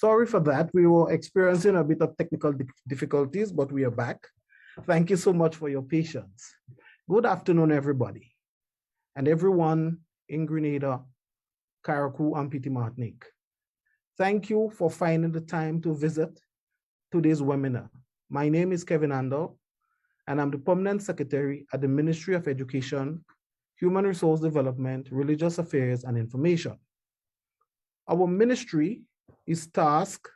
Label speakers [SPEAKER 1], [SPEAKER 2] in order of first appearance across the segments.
[SPEAKER 1] Sorry for that. We were experiencing a bit of technical difficulties, but we are back. Thank you so much for your patience. Good afternoon, everybody, and everyone in Grenada, Carriacou, and Petit Martinique. Thank you for finding the time to visit today's webinar. My name is Kevin Andall, and I'm the Permanent Secretary at the Ministry of Education, Human Resource Development, Religious Affairs, and Information. Our ministry is tasked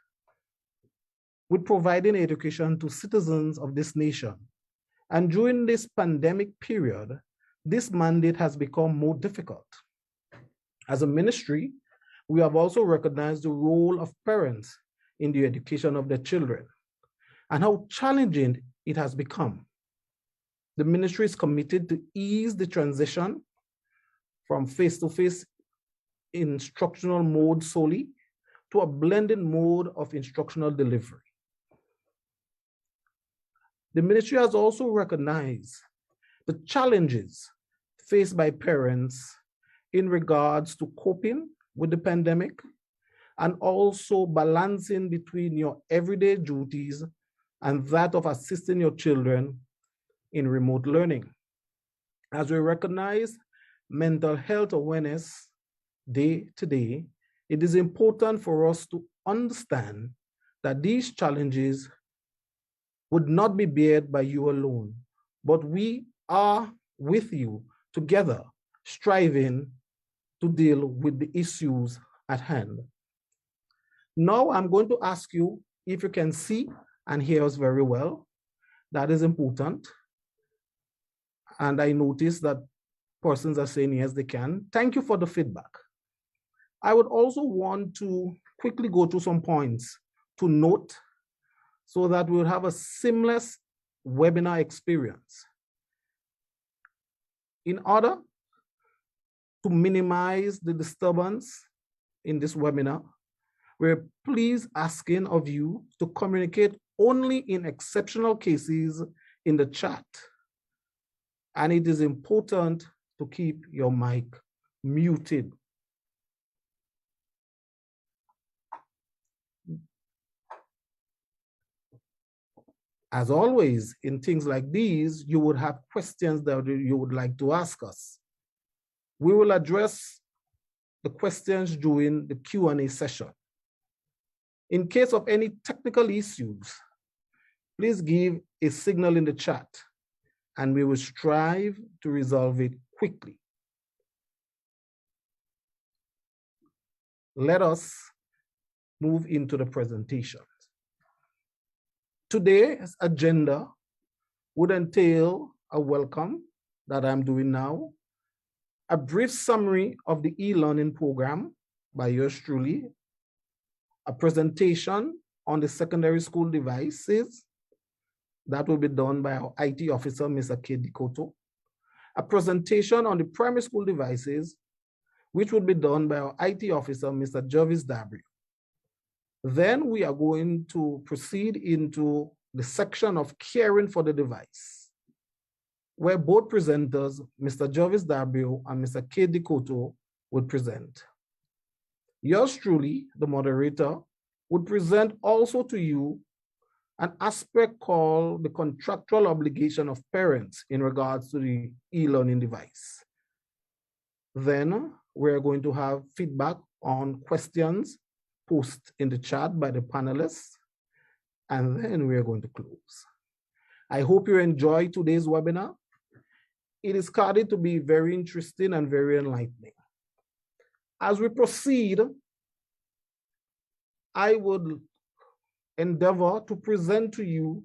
[SPEAKER 1] with providing education to citizens of this nation. And during this pandemic period, this mandate has become more difficult. As a ministry, we have also recognized the role of parents in the education of their children and how challenging it has become. The ministry is committed to ease the transition from face-to-face instructional mode solely to a blended mode of instructional delivery. The ministry has also recognized the challenges faced by parents in regards to coping with the pandemic and also balancing between your everyday duties and that of assisting your children in remote learning. As we recognize Mental Health Awareness Day today, it is important for us to understand that these challenges would not be bared by you alone, but we are with you together, striving to deal with the issues at hand. Now I'm going to ask you if you can see and hear us very well. That is important. And I notice that persons are saying yes, they can. Thank you for the feedback. I would also want to quickly go through some points to note so that we'll have a seamless webinar experience. In order to minimize the disturbance in this webinar, we're please asking of you to communicate only in exceptional cases in the chat. And it is important to keep your mic muted. As always, in things like these, you would have questions that you would like to ask us. We will address the questions during the Q&A session. In case of any technical issues, please give a signal in the chat and we will strive to resolve it quickly. Let us move into the presentation. Today's agenda would entail a welcome that I'm doing now, a brief summary of the e-learning program by yours truly, a presentation on the secondary school devices that will be done by our IT officer, Mr. Kade De Coteau, a presentation on the primary school devices, which will be done by our IT officer, Mr. Jervis Dabreo. Then we are going to proceed into the section of caring for the device, where both presenters, Mr. Jervis Dabreo and Mr. Kade De Coteau, would present. Yours truly, the moderator, would present also to you an aspect called the contractual obligation of parents in regards to the e-learning device. Then we're going to have feedback on questions posted in the chat by the panelists, and then we're going to close. I hope you enjoy today's webinar. It is started to be very interesting and very enlightening. As we proceed, I would endeavor to present to you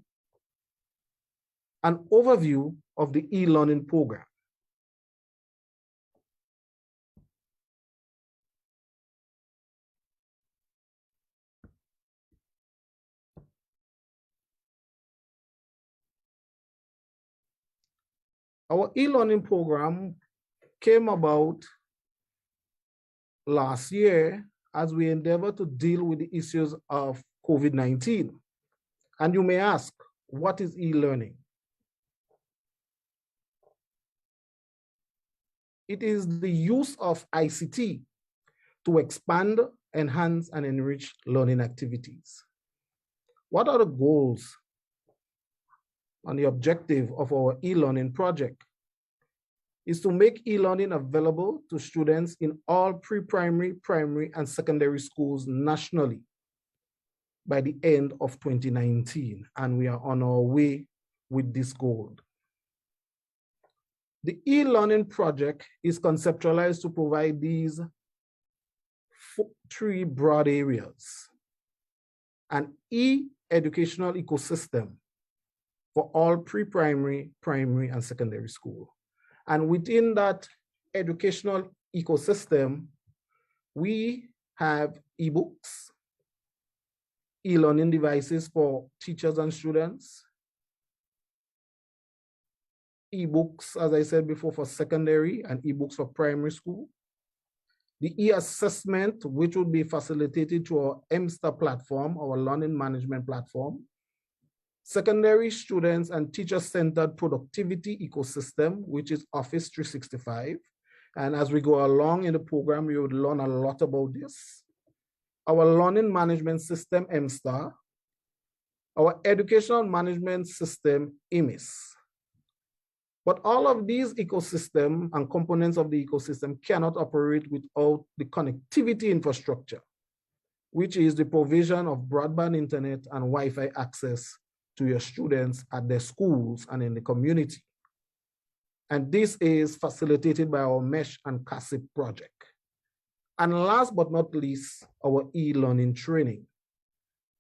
[SPEAKER 1] an overview of the e-learning program. Our e-learning program came about last year as we endeavor to deal with the issues of COVID-19. And you may ask, what is e-learning? It is the use of ICT to expand enhance and enrich learning activities. What are the goals and the objective of our e-learning project? Is to make e-learning available to students in all pre-primary, primary, and secondary schools nationally by the end of 2019, and we are on our way with this goal. The e-learning project is conceptualized to provide these three broad areas: an e-educational ecosystem for all pre-primary, primary, and secondary school. And within that educational ecosystem, we have ebooks, e-learning devices for teachers and students, ebooks, as I said before, for secondary, and ebooks for primary school. The e-assessment, which would be facilitated through our MSTA platform, our learning management platform. Secondary students and teacher-centered productivity ecosystem, which is Office 365. And as we go along in the program, you would learn a lot about this. Our learning management system, MSTA. Our educational management system, EMIS. But all of these ecosystem and components of the ecosystem cannot operate without the connectivity infrastructure, which is the provision of broadband internet and Wi-Fi access to your students at their schools and in the community. And this is facilitated by our MESH and CASIP project. And last but not least, our e-learning training.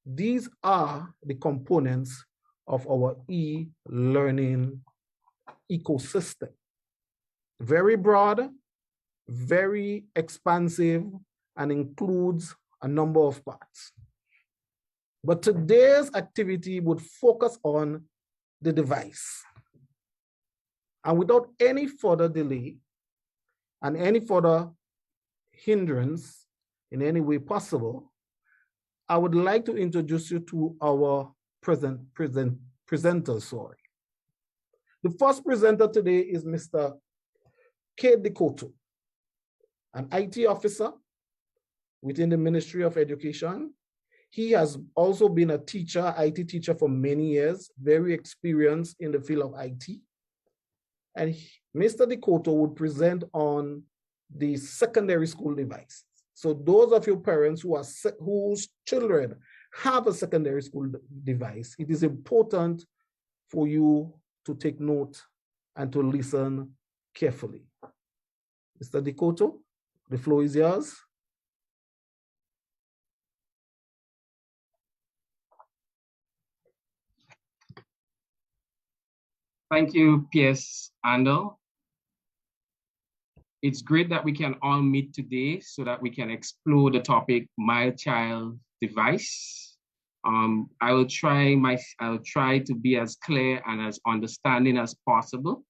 [SPEAKER 1] These are the components of our e-learning ecosystem. Very broad, very expansive, and includes a number of parts. But today's activity would focus on the device. And without any further delay and any further hindrance in any way possible, I would like to introduce you to our presenters. The first presenter today is Mr. Kade De Coteau, an IT officer within the Ministry of Education. He has also been a teacher, IT teacher for many years, very experienced in the field of IT. And Mr. De Coteau would present on the secondary school device. So those of you parents whose children have a secondary school device, it is important for you to take note and to listen carefully. Mr. De Coteau, the floor is yours.
[SPEAKER 2] Thank you, PS Andall. It's great that we can all meet today so that we can explore the topic, my child device. I'll try to be as clear and as understanding as possible.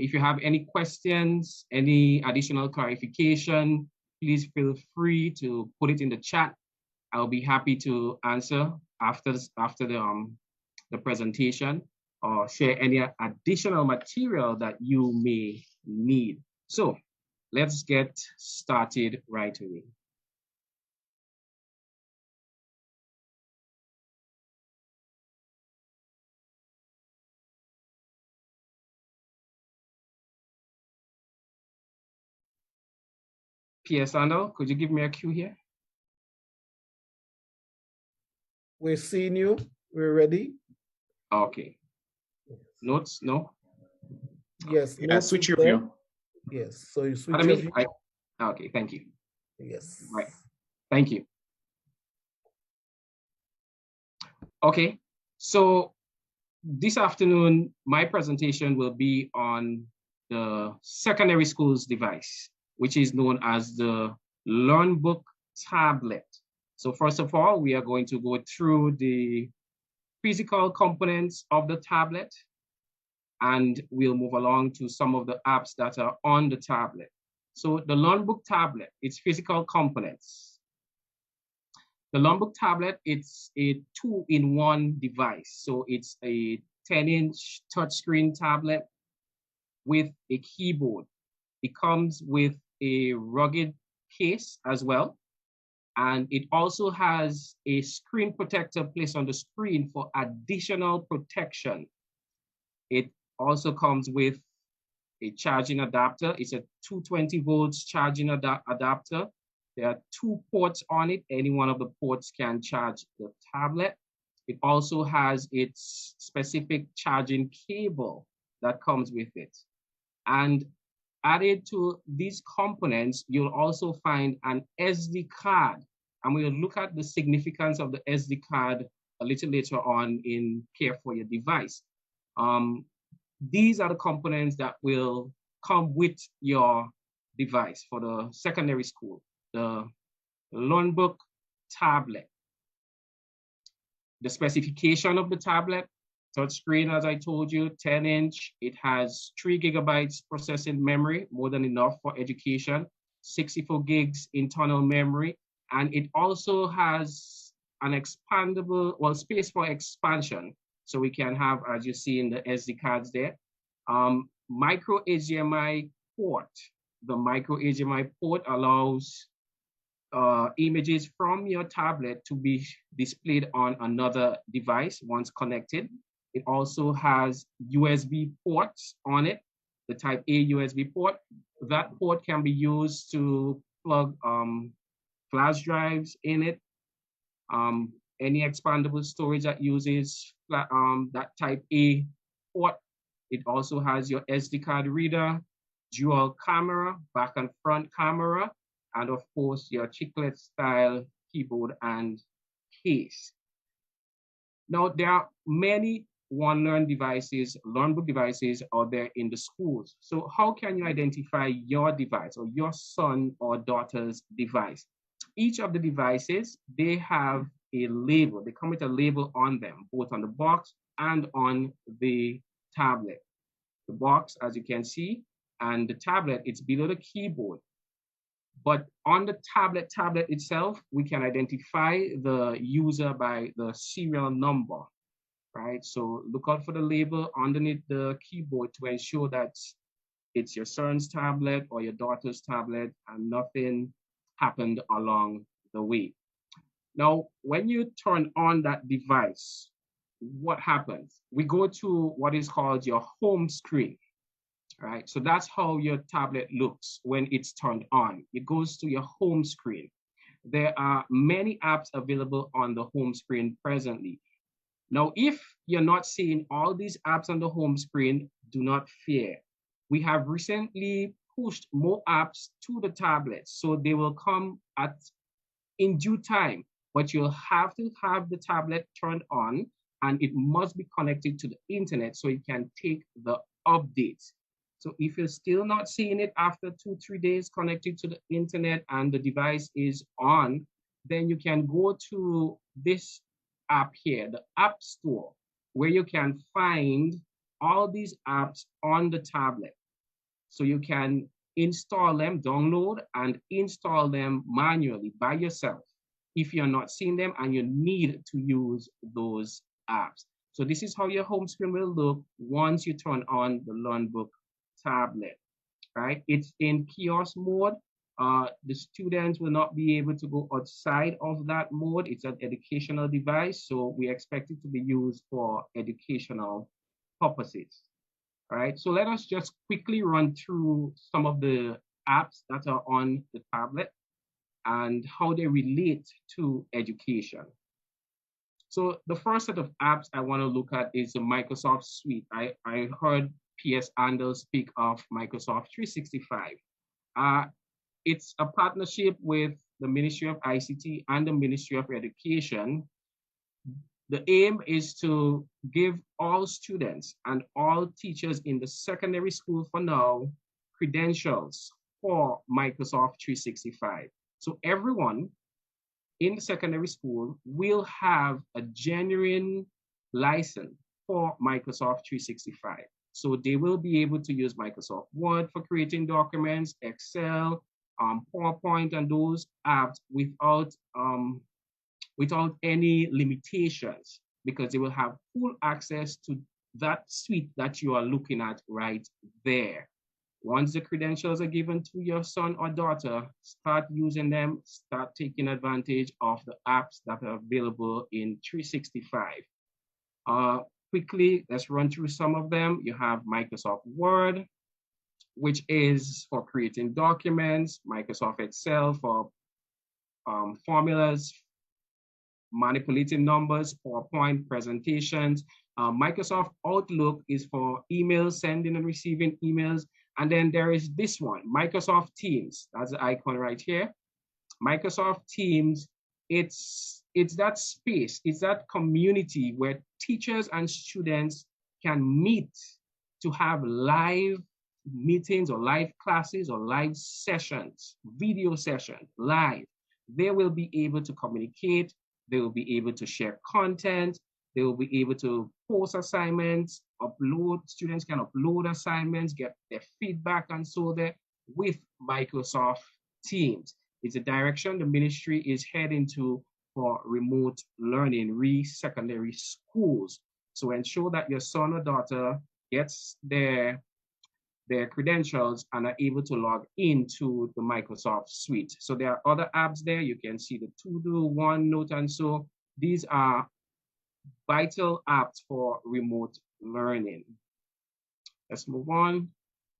[SPEAKER 2] If you have any questions, any additional clarification, please feel free to put it in the chat. I'll be happy to answer after the presentation, or share any additional material that you may need. So let's get started right away. PS Andall, could you give me a cue here?
[SPEAKER 1] We're seeing you, we're ready.
[SPEAKER 2] Okay. Notes, no?
[SPEAKER 1] Yes.
[SPEAKER 3] Yeah, switch your view.
[SPEAKER 1] Yes, so you switch your view.
[SPEAKER 2] Okay, thank you.
[SPEAKER 1] Yes.
[SPEAKER 2] Right, thank you. Okay, so this afternoon, my presentation will be on the secondary schools device, which is known as the LearnBook tablet. So first of all, we are going to go through the physical components of the tablet, and we'll move along to some of the apps that are on the tablet. So the LearnBook tablet, its physical components. The LearnBook tablet, it's a 2-in-1 device. So it's a 10-inch touchscreen tablet with a keyboard. It comes with a rugged case as well. And it also has a screen protector placed on the screen for additional protection. It also comes with a charging adapter. It's a 220 volts charging adapter. There are 2 ports on it. Any one of the ports can charge the tablet. It also has its specific charging cable that comes with it. And added to these components, you'll also find an SD card. And we'll look at the significance of the SD card a little later on in Care for Your Device. These are the components that will come with your device for the secondary school. The Learnbook tablet. The specification of the tablet, touchscreen, as I told you, 10-inch. It has 3 gigabytes processing memory, more than enough for education, 64 gigs internal memory, and it also has an expandable, well, space for expansion. So we can have, as you see in the SD cards there, micro HDMI port. The micro HDMI port allows images from your tablet to be displayed on another device once connected. It also has USB ports on it, the type A USB port. That port can be used to plug flash drives in it. Any expandable storage that uses that type A port. It also has your SD card reader, dual camera, back and front camera, and of course your chiclet style keyboard and case. Now there are many OneLearn devices, Learnbook devices out there in the schools. So how can you identify your device or your son or daughter's device? Each of the devices, they have a label. They come with a label on them, both on the box and on the tablet. The box, as you can see, and the tablet, it's below the keyboard. But on the tablet itself, we can identify the user by the serial number, right? So look out for the label underneath the keyboard to ensure that it's your son's tablet or your daughter's tablet and nothing happened along the way. Now, when you turn on that device, what happens? We go to what is called your home screen. Right, so that's how your tablet looks when it's turned on. It goes to your home screen. There are many apps available on the home screen presently. Now, if you're not seeing all these apps on the home screen, do not fear. We have recently pushed more apps to the tablet, so they will come in due time, but you'll have to have the tablet turned on and it must be connected to the internet so it can take the updates. So if you're still not seeing it after 2-3 days connected to the internet and the device is on, then you can go to this app here, the App Store, where you can find all these apps on the tablet. So you can install them, download and install them manually by yourself if you're not seeing them and you need to use those apps. So this is how your home screen will look once you turn on the Learnbook tablet, right? It's in kiosk mode. The students will not be able to go outside of that mode. It's an educational device, so we expect it to be used for educational purposes, right? So let us just quickly run through some of the apps that are on the tablet and how they relate to education. So the first set of apps I want to look at is the Microsoft Suite. I heard PS Andall speak of Microsoft 365. It's a partnership with the Ministry of ICT and the Ministry of Education. The aim is to give all students and all teachers in the secondary school for now credentials for Microsoft 365. So everyone in the secondary school will have a genuine license for Microsoft 365. So they will be able to use Microsoft Word for creating documents, Excel, PowerPoint, and those apps without any limitations, because they will have full access to that suite that you are looking at right there. Once the credentials are given to your son or daughter, start using them, start taking advantage of the apps that are available in 365. Quickly, let's run through some of them. You have Microsoft Word, which is for creating documents, Microsoft Excel for formulas, manipulating numbers, PowerPoint presentations. Microsoft Outlook is for emails, sending and receiving emails. And then there is this one, Microsoft Teams. That's the icon right here. Microsoft Teams, it's that space, it's that community where teachers and students can meet to have live meetings or live classes or live sessions, video sessions, live. They will be able to communicate, they will be able to share content, they will be able to post assignments, upload, students can upload assignments, get their feedback and so there with Microsoft Teams. It's a direction the ministry is heading to for remote learning, re-secondary schools. So ensure that your son or daughter gets their credentials and are able to log into the Microsoft suite. So there are other apps there. You can see the To-Do, OneNote, and so these are vital apps for remote learning. Let's move on.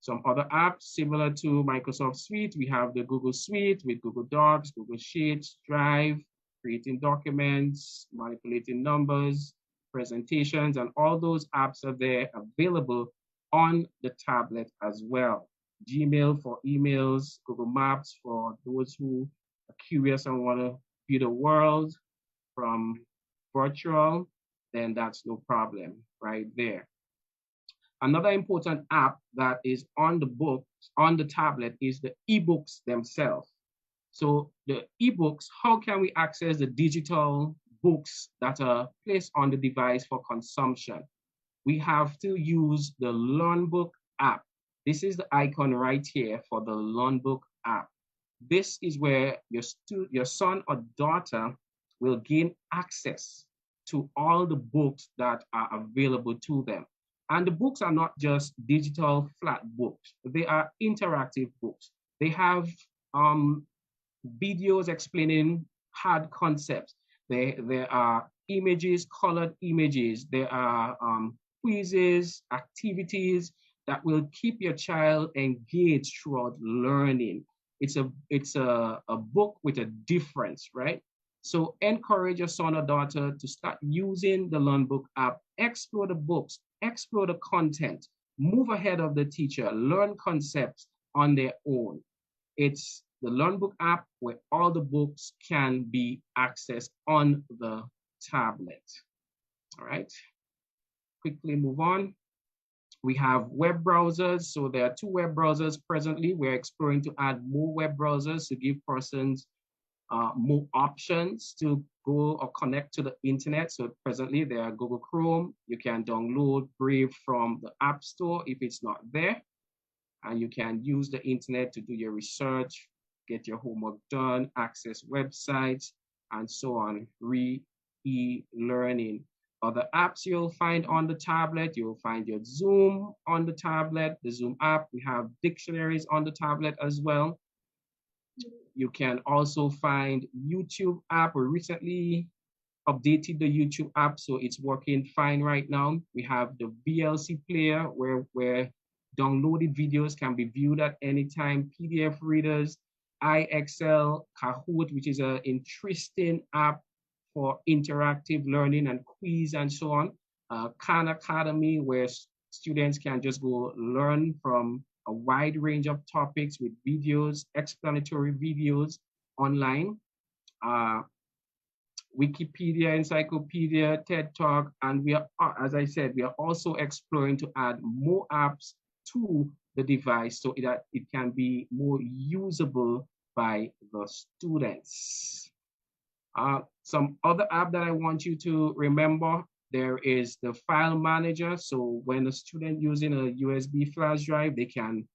[SPEAKER 2] Some other apps similar to Microsoft Suite. We have the Google Suite with Google Docs, Google Sheets, Drive, creating documents, manipulating numbers, presentations, and all those apps are there available on the tablet as well. Gmail for emails, Google Maps for those who are curious and want to view the world from virtual, then that's no problem right there. Another important app that is on the book, on the tablet, is the ebooks themselves. So the ebooks, how can we access the digital books that are placed on the device for consumption? We have to use the LearnBook app. This is the icon right here for the LearnBook app. This is where your son or daughter will gain access to all the books that are available to them. And the books are not just digital flat books. They are interactive books. They have videos explaining hard concepts. There are images, colored images. There are quizzes, activities that will keep your child engaged throughout learning. It's a book with a difference, right? So encourage your son or daughter to start using the LearnBook app, explore the books, explore the content, move ahead of the teacher, learn concepts on their own. It's the LearnBook app where all the books can be accessed on the tablet. All right, quickly move on. We have web browsers. So there are 2 web browsers presently. We're exploring to add more web browsers to give persons more options to go or connect to the internet. So presently there are Google Chrome. You can download Brave from the App Store if it's not there. And you can use the internet to do your research, get your homework done, access websites, and so on, e-learning. Other apps you'll find on the tablet, you'll find your Zoom on the tablet, the Zoom app. We have dictionaries on the tablet as well. You can also find YouTube app. We recently updated the YouTube app, so it's working fine right now. We have the VLC player where downloaded videos can be viewed at any time, PDF readers, iExcel, Kahoot, which is an interesting app for interactive learning and quiz and so on. Khan Academy, where students can just go learn from a wide range of topics with videos, explanatory videos online. Wikipedia, Encyclopedia, TED Talk, and we are, as I said, we are also exploring to add more apps to the device so that it can be more usable by the students. Some other app that I want you to remember, there is the file manager. So when a student using a USB flash drive, they can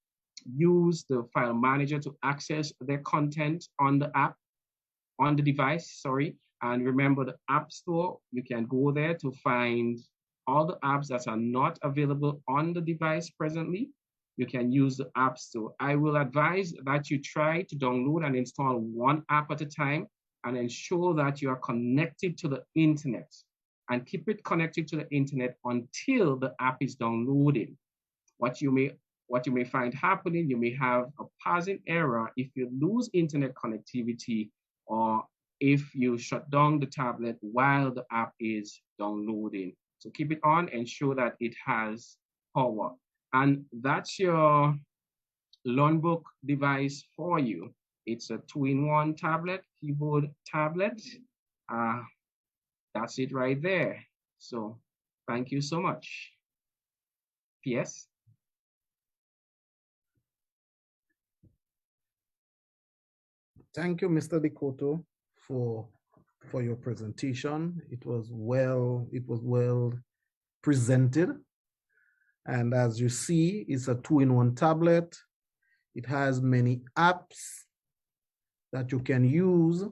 [SPEAKER 2] use the file manager to access their content on the app, on the device, sorry. And remember the App Store, you can go there to find all the apps that are not available on the device presently. you can use the App Store. I will advise that you try to download and install one app at a time and ensure that you are connected to the internet, and keep it connected to the internet until the app is downloaded. What you may find happening, you may have a passing error if you lose internet connectivity, or if you shut down the tablet while the app is downloading. So keep it on, ensure that it has power. And that's your Learnbook device for you. It's a 2-in-1 tablet, keyboard tablet. That's it right there. So thank you so much. PS.
[SPEAKER 1] Thank you, Mr. De Coteau, for your presentation. It was well presented. And as you see, it's a 2-in-1 tablet. It has many apps that you can use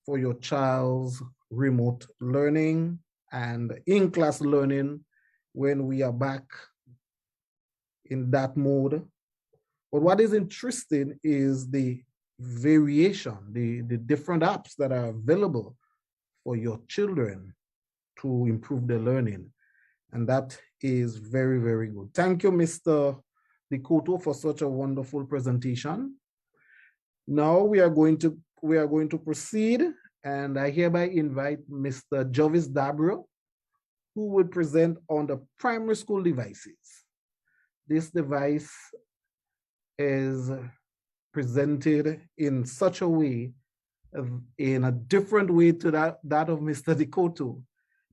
[SPEAKER 1] for your child's remote learning and in-class learning when we are back in that mode. But what is interesting is the variation, the different apps that are available for your children to improve their learning. And that is very, very good. Thank you, Mr. De Coteau, for such a wonderful presentation. Now we are going to proceed, and I hereby invite Mr. Jervis Dabreo, who will present on the primary school devices. This device is presented in such a way, in a different way to that of Mr. De Coteau.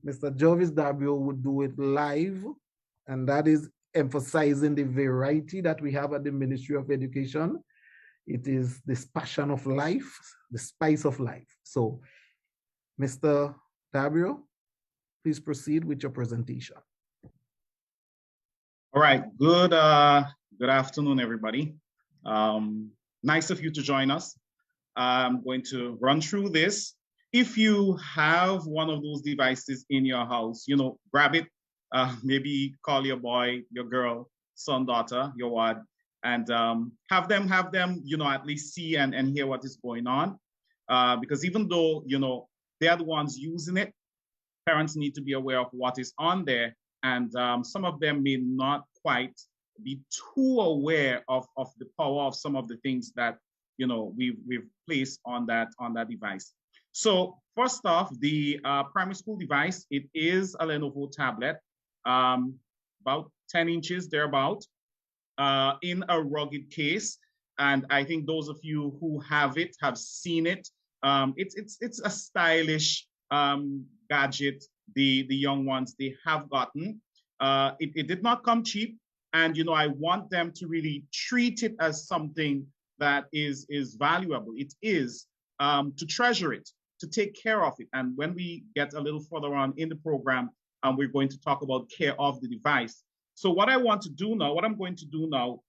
[SPEAKER 1] Mr. Jervis Dabreo would do it live, and that is emphasizing the variety that we have at the Ministry of Education. It is this passion of life, the spice of life. So, Mr. Dabreo, please proceed with your presentation.
[SPEAKER 3] All right, good afternoon, everybody. Nice of you to join us. I'm going to run through this. If you have one of those devices in your house, grab it, maybe call your boy, your girl, son, daughter, your ward, and have them, at least see and hear what is going on. Because even though, they're the ones using it, parents need to be aware of what is on there. And some of them may not quite be too aware of the power of some of the things that, we've placed on that device. So first off, the primary school device, it is a Lenovo tablet, about 10 inches thereabout, in a rugged case. And I think those of you who have it have seen it. It's a stylish gadget. The young ones, they have gotten. It did not come cheap. And, I want them to really treat it as something that is valuable. It is to treasure it, to take care of it. And when we get a little further on in the program, we're going to talk about care of the device. So what I'm going to do now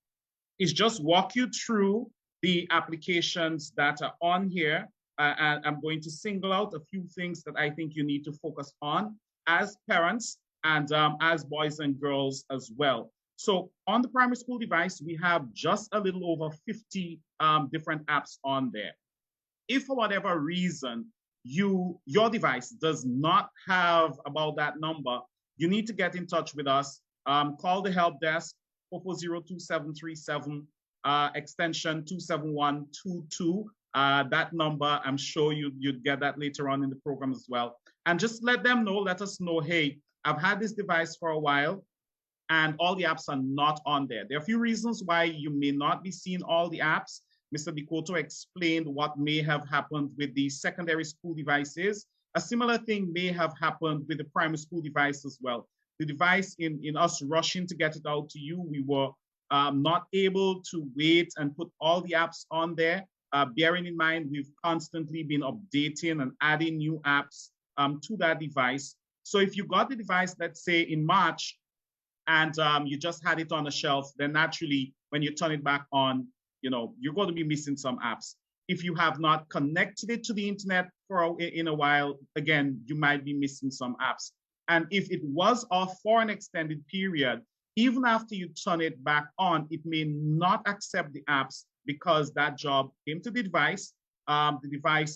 [SPEAKER 3] is just walk you through the applications that are on here. And I'm going to single out a few things that I think you need to focus on as parents and as boys and girls as well. So on the primary school device, we have just a little over 50 different apps on there. If for whatever reason your device does not have about that number, you need to get in touch with us. Call the help desk, 440-2737, extension 27122. That number, I'm sure you'd get that later on in the program as well. And just let us know, hey, I've had this device for a while and all the apps are not on there. There are a few reasons why you may not be seeing all the apps. Mr. De Coteau explained what may have happened with the secondary school devices. A similar thing may have happened with the primary school device as well. The device, in us rushing to get it out to you, we were not able to wait and put all the apps on there. Bearing in mind, we've constantly been updating and adding new apps to that device. So if you got the device, let's say in March, and you just had it on a shelf, then naturally, when you turn it back on, you're going to be missing some apps. If you have not connected it to the internet in a while, again, you might be missing some apps. And if it was off for an extended period, even after you turn it back on, it may not accept the apps because that job came to the device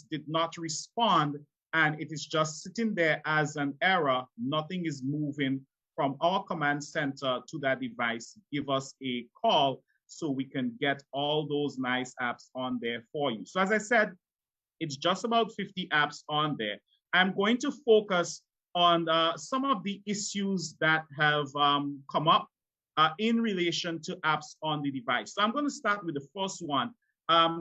[SPEAKER 3] did not respond, and it is just sitting there as an error. Nothing is moving from our command center to that device. Give us a call so we can get all those nice apps on there for you. So as I said, it's just about 50 apps on there. I'm going to focus on some of the issues that have come up in relation to apps on the device. So I'm going to start with the first one.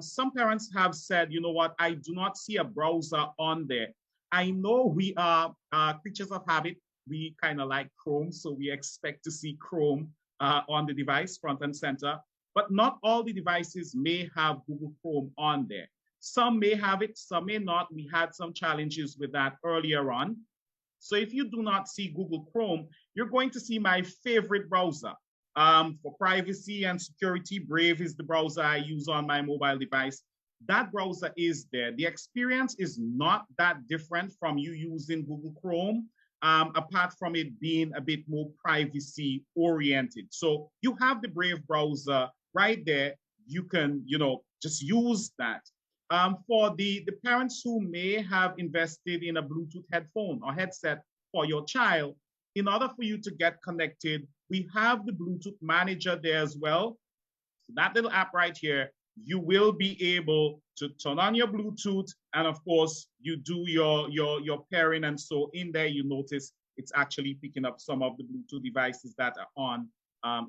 [SPEAKER 3] Some parents have said, you know what, I do not see a browser on there. I know we are creatures of habit. We kind of like Chrome, so we expect to see Chrome on the device, front and center. But not all the devices may have Google Chrome on there. Some may have it, some may not. We had some challenges with that earlier on. So if you do not see Google Chrome, you're going to see my favorite browser. For privacy and security, Brave is the browser I use on my mobile device. That browser is there. The experience is not that different from you using Google Chrome, apart from it being a bit more privacy oriented. So you have the Brave browser right there. You can, just use that. For the parents who may have invested in a Bluetooth headphone or headset for your child, in order for you to get connected, we have the Bluetooth manager there as well. So that little app right here, you will be able to turn on your Bluetooth, and of course, you do your pairing, and so in there you notice it's actually picking up some of the Bluetooth devices that are on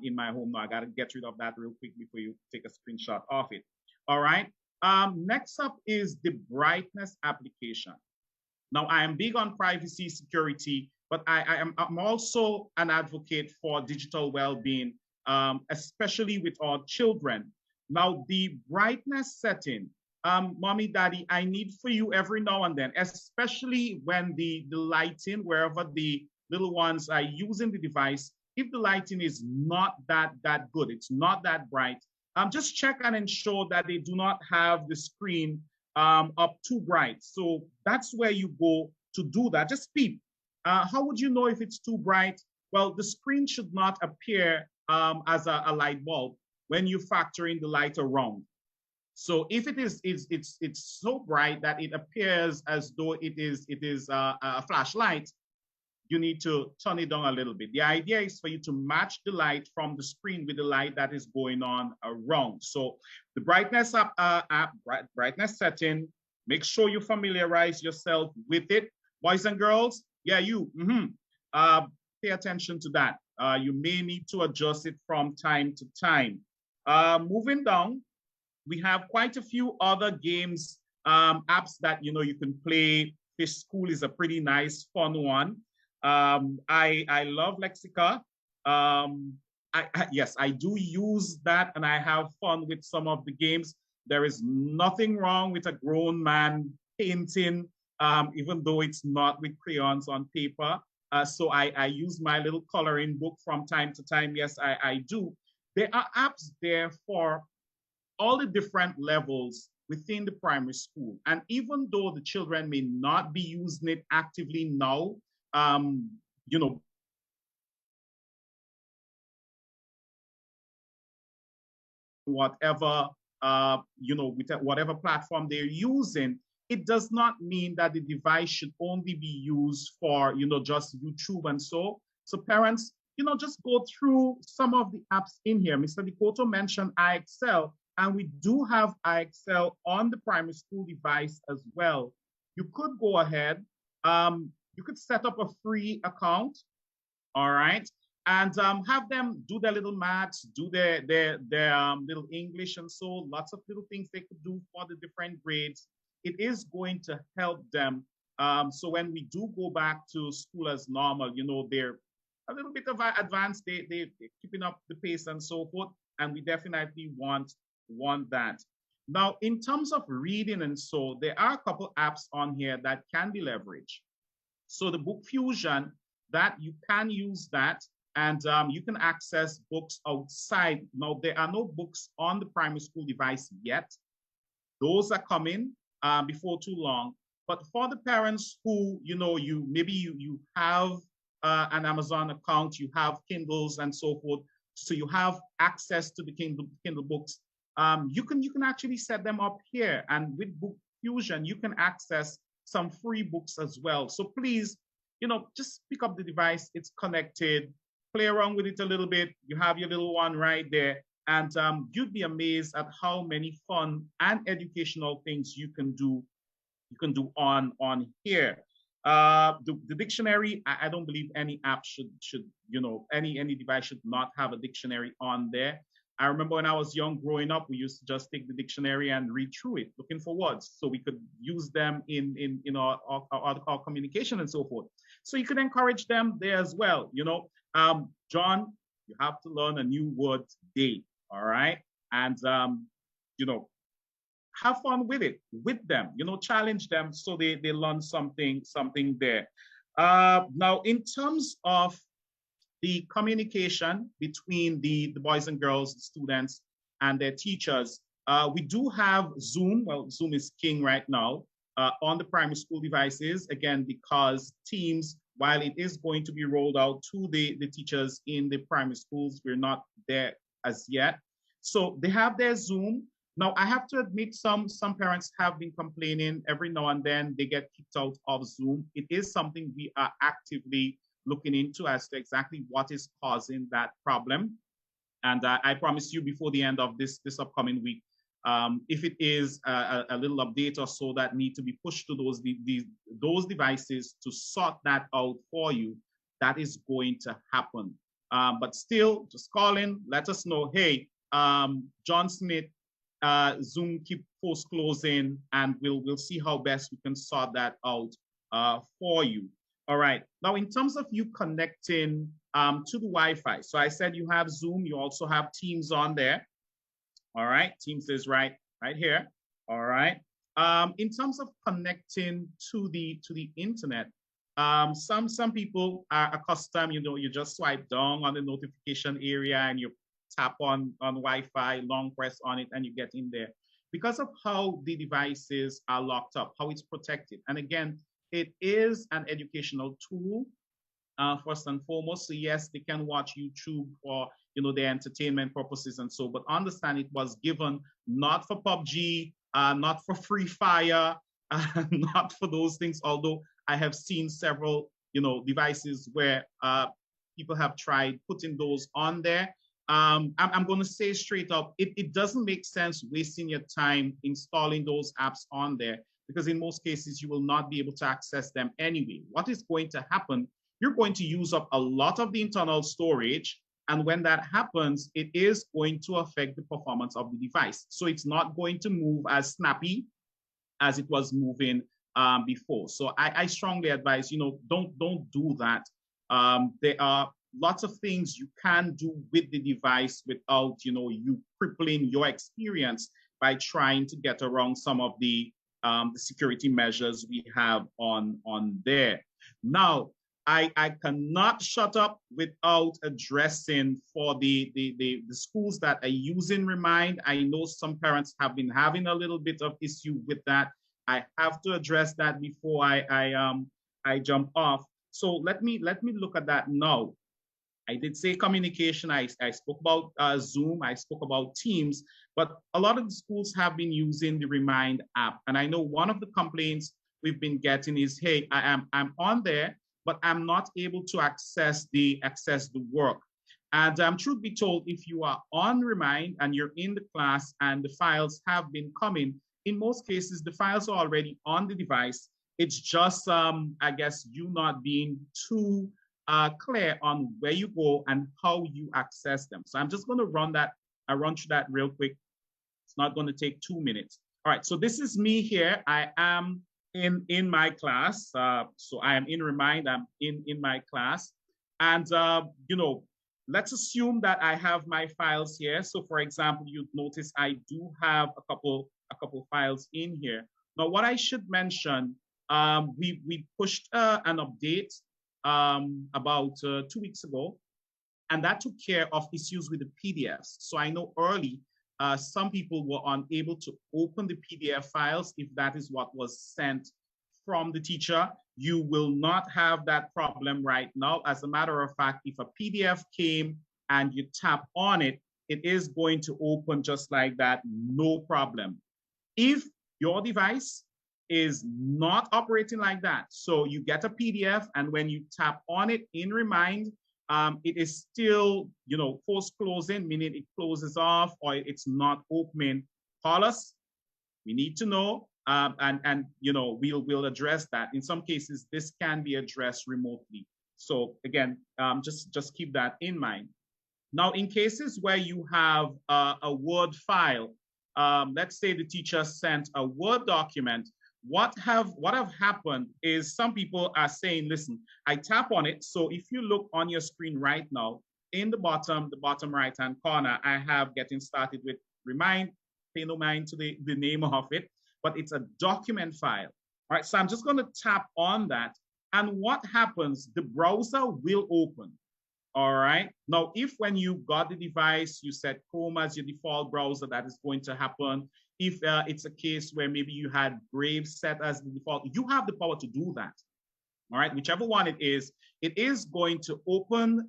[SPEAKER 3] in my home. Now I gotta get rid of that real quick before you take a screenshot of it. All right. Next up is the brightness application. Now, I am big on privacy, security, but I'm also an advocate for digital well-being, especially with our children. Now, the brightness setting, mommy, daddy, I need for you every now and then, especially when the lighting, wherever the little ones are using the device, if the lighting is not that good, it's not that bright, just check and ensure that they do not have the screen up too bright. So that's where you go to do that. Just peep. How would you know if it's too bright? Well, the screen should not appear as a light bulb when you factor in the light around. So if it is, it's so bright that it appears as though it is a flashlight, you need to turn it down a little bit. The idea is for you to match the light from the screen with the light that is going on around. So the brightness brightness setting, make sure you familiarize yourself with it. Boys and girls, yeah, pay attention to that. You may need to adjust it from time to time. Moving down, we have quite a few other games, apps that you can play. Fish School is a pretty nice, fun one. I love Lexica. Yes, I do use that, and I have fun with some of the games. There is nothing wrong with a grown man painting, even though it's not with crayons on paper. So I use my little coloring book from time to time. Yes, I do. There are apps there for all the different levels within the primary school. And even though the children may not be using it actively now, whatever, with whatever platform they're using, it does not mean that the device should only be used for, just YouTube and so. So parents, just go through some of the apps in here. Mr. De Coteau mentioned iExcel, and we do have iExcel on the primary school device as well. You could go ahead, you could set up a free account, all right, and have them do their little maths, do their little English and so, lots of little things they could do for the different grades. It is going to help them. So when we do go back to school as normal, they're a little bit of advanced, they're keeping up the pace and so forth, and we definitely want that. Now, in terms of reading and so, there are a couple apps on here that can be leveraged. So the Book Fusion, that you can use that, and you can access books outside. Now, there are no books on the primary school device yet. Those are coming before too long. But for the parents who, maybe you have an Amazon account, you have Kindles and so forth, so you have access to the Kindle books. You can actually set them up here, and with Book Fusion, you can access some free books as well. So please, just pick up the device. It's connected. Play around with it a little bit. You have your little one right there, and you'd be amazed at how many fun and educational things you can do. On here. The dictionary, I don't believe any app should any device should not have a dictionary on there. I remember when I was young, growing up, we used to just take the dictionary and read through it, looking for words, so we could use them in our communication and so forth. So you could encourage them there as well. John, you have to learn a new word today, all right? And have fun with it, with them, challenge them so they learn something there. Now, in terms of the communication between the boys and girls, the students, and their teachers, we do have Zoom. Well, Zoom is king right now on the primary school devices, again, because Teams, while it is going to be rolled out to the teachers in the primary schools, we're not there as yet. So they have their Zoom. Now, I have to admit, some parents have been complaining every now and then they get kicked out of Zoom. It is something we are actively looking into as to exactly what is causing that problem. And I promise you before the end of this upcoming week, if it is a little update or so that need to be pushed to those devices to sort that out for you, that is going to happen. But still, just call in, let us know, hey, John Smith, Zoom keep post closing, and we'll see how best we can sort that out for you. All right. Now, in terms of you connecting to the Wi-Fi, so I said you have Zoom. You also have Teams on there. All right. Teams is right here. All right. In terms of connecting to the internet, some people are accustomed. You just swipe down on the notification area and you tap on Wi-Fi, long press on it, and you get in there. Because of how the devices are locked up, how it's protected. And again, it is an educational tool, first and foremost. So yes, they can watch YouTube for their entertainment purposes and so, but understand it was given not for PUBG, not for Free Fire, not for those things, although I have seen several devices where people have tried putting those on there. I'm going to say straight up, it doesn't make sense wasting your time installing those apps on there, because in most cases, you will not be able to access them anyway. What is going to happen, you're going to use up a lot of the internal storage. And when that happens, it is going to affect the performance of the device. So it's not going to move as snappy as it was moving before. So I strongly advise, don't do that. There are lots of things you can do with the device without, you crippling your experience by trying to get around some of the security measures we have on there. Now, I cannot shut up without addressing for the schools that are using Remind. I know some parents have been having a little bit of issue with that. I have to address that before I jump off. So let me look at that now. I did say communication. I spoke about Zoom. I spoke about Teams, but a lot of the schools have been using the Remind app. And I know one of the complaints we've been getting is, hey, I'm on there, but I'm not able to access the work. And truth be told, if you are on Remind and you're in the class and the files have been coming, in most cases, the files are already on the device. It's just, I guess, you not being too clear on where you go and how you access them. So I'm just going to run through that real quick. It's not going to take 2 minutes. All right, so this is me here. I am in my class. So I am in Remind, I'm in my class. And, let's assume that I have my files here. So for example, you'd notice I do have a couple files in here. Now, what I should mention, we pushed an update about 2 weeks ago, and that took care of issues with the PDFs. So I know early, some people were unable to open the PDF files if that is what was sent from the teacher, you will not have that problem right now. As a matter of fact, if a PDF came and you tap on it, it is going to open just like that, no problem. If your device is not operating like that, so you get a PDF and when you tap on it in Remind, it is still, post closing, meaning it closes off or it's not opening, call us. We need to know, and we'll address that. In some cases, this can be addressed remotely. So again, just keep that in mind. Now, in cases where you have a Word file, let's say the teacher sent a Word document, what have happened is some people are saying, listen, I tap on it. So if you look on your screen right now, in the bottom right-hand corner, I have getting started with Remind. Pay no mind to the name of it, but it's a document file. All right, so I'm just going to tap on that. And what happens? The browser will open. All right. Now, if when you got the device, you set Chrome as your default browser, that is going to happen. If it's a case where maybe you had Brave set as the default, you have the power to do that. All right, whichever one it is going to open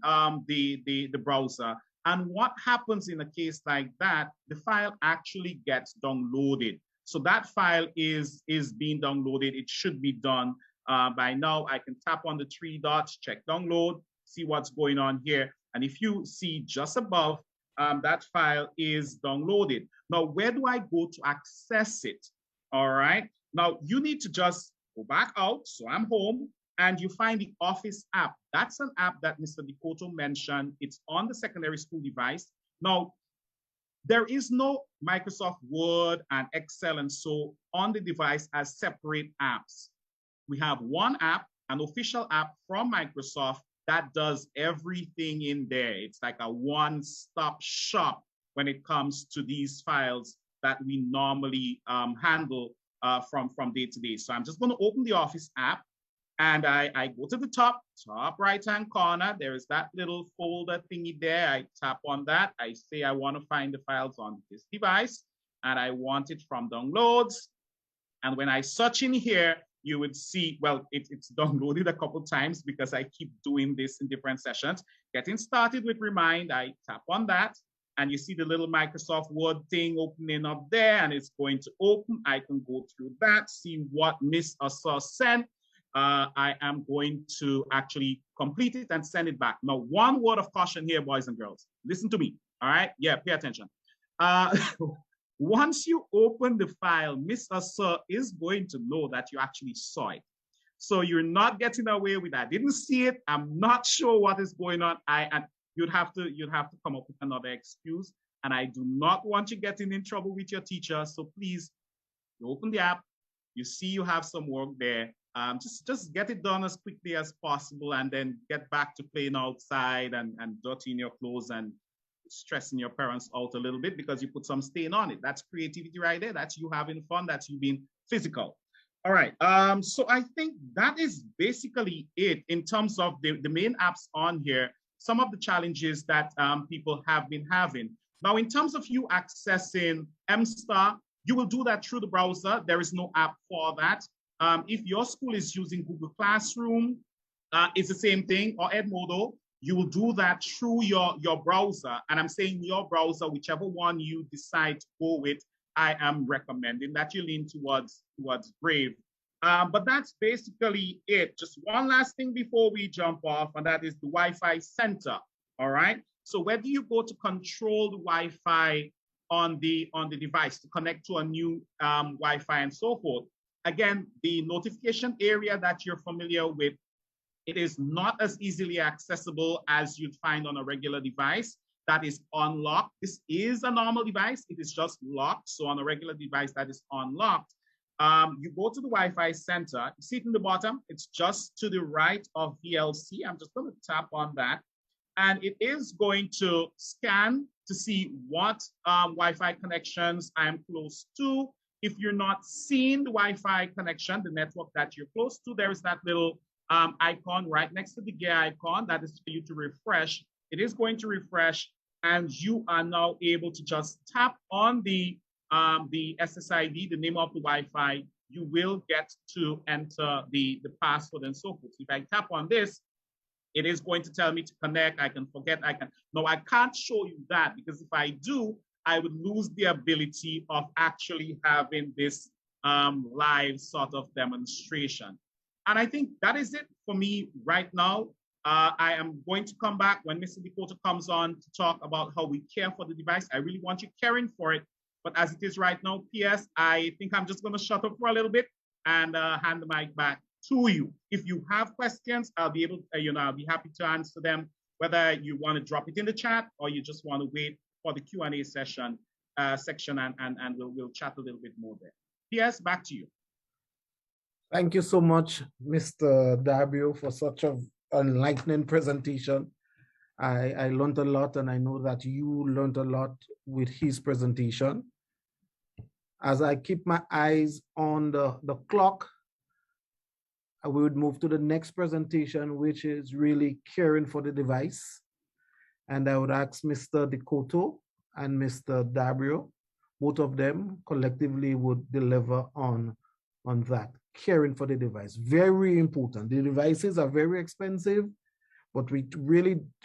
[SPEAKER 3] the browser. And what happens in a case like that, the file actually gets downloaded. So that file is being downloaded. It should be done by now. I can tap on the 3 dots, check download, see what's going on here. And if you see just above, that file is downloaded. Now, where do I go to access it? All right. Now, you need to just go back out. So I'm home. And you find the Office app. That's an app that Mr. De Coteau mentioned. It's on the secondary school device. Now, there is no Microsoft Word and Excel and so on the device as separate apps. We have one app, an official app from Microsoft that does everything in there. It's like a one-stop shop when it comes to these files that we normally handle from day to day. So I'm just going to open the Office app. And I go to the top right-hand corner. There is that little folder thingy there. I tap on that. I say I want to find the files on this device, and I want it from downloads. And when I search in here, you would see, well, it's downloaded a couple times because I keep doing this in different sessions. Getting started with Remind, I tap on that, and you see the little Microsoft Word thing opening up there, and it's going to open. I can go through that, see what Miss Asa sent. I am going to actually complete it and send it back. Now, one word of caution here, boys and girls. Listen to me, all right? Yeah, pay attention. Once you open the file, Miss Asa is going to know that you actually saw it. So you're not getting away with that. I didn't see it. I'm not sure what is going on. And you'd have to come up with another excuse. And I do not want you getting in trouble with your teacher. So please, you open the app, you see you have some work there. Just get it done as quickly as possible and then get back to playing outside and dirtying your clothes and stressing your parents out a little bit because you put some stain on it. That's creativity right there. That's you having fun. That's you being physical. All right. So I think that is basically it in terms of the main apps on here, some of the challenges that people have been having. Now, in terms of you accessing MSTAR, you will do that through the browser. There is no app for that. If your school is using Google Classroom, it's the same thing, or Edmodo, you will do that through your browser. And I'm saying your browser, whichever one you decide to go with, I am recommending that you lean towards Brave. But that's basically it. Just one last thing before we jump off, and that is the Wi-Fi center, all right? So where do you go to control the Wi-Fi on the device, to connect to a new Wi-Fi and so forth? Again, the notification area that you're familiar with, it is not as easily accessible as you'd find on a regular device that is unlocked. This is a normal device. It is just locked. So on a regular device that is unlocked, you go to the Wi-Fi center. You see it in the bottom. It's just to the right of VLC. I'm just going to tap on that. And it is going to scan to see what Wi-Fi connections I am close to. If you're not seeing the Wi-Fi connection, the network that you're close to, there is that little icon right next to the gear icon. That is for you to refresh. It is going to refresh, and you are now able to just tap on the SSID, the name of the Wi-Fi. you will get to enter the password and so forth. If I tap on this, it is going to tell me to connect. I can forget. No, I can't show you that, because if I do, I would lose the ability of actually having this live sort of demonstration. And I think that is it for me right now. I am going to come back when Mr. De Coteau comes on to talk about how we care for the device. I really want you caring for it. But as it is right now, PS, I think I'm just going to shut up for a little bit and hand the mic back to you. If you have questions, I'll be able to, I'll be happy to answer them, whether you want to drop it in the chat or you just want to wait for the Q&A section and we'll chat a little bit more there. PS, back to you.
[SPEAKER 1] Thank you so much, Mr. Dabreo, for such an enlightening presentation. I learned a lot, and I know that you learned a lot with his presentation. As I keep my eyes on the clock, we would move to the next presentation, which is really caring for the device. And I would ask Mr. De Coteau and Mr. Dabreo, both of them collectively would deliver on that, caring for the device. Very important. The devices are very expensive, but we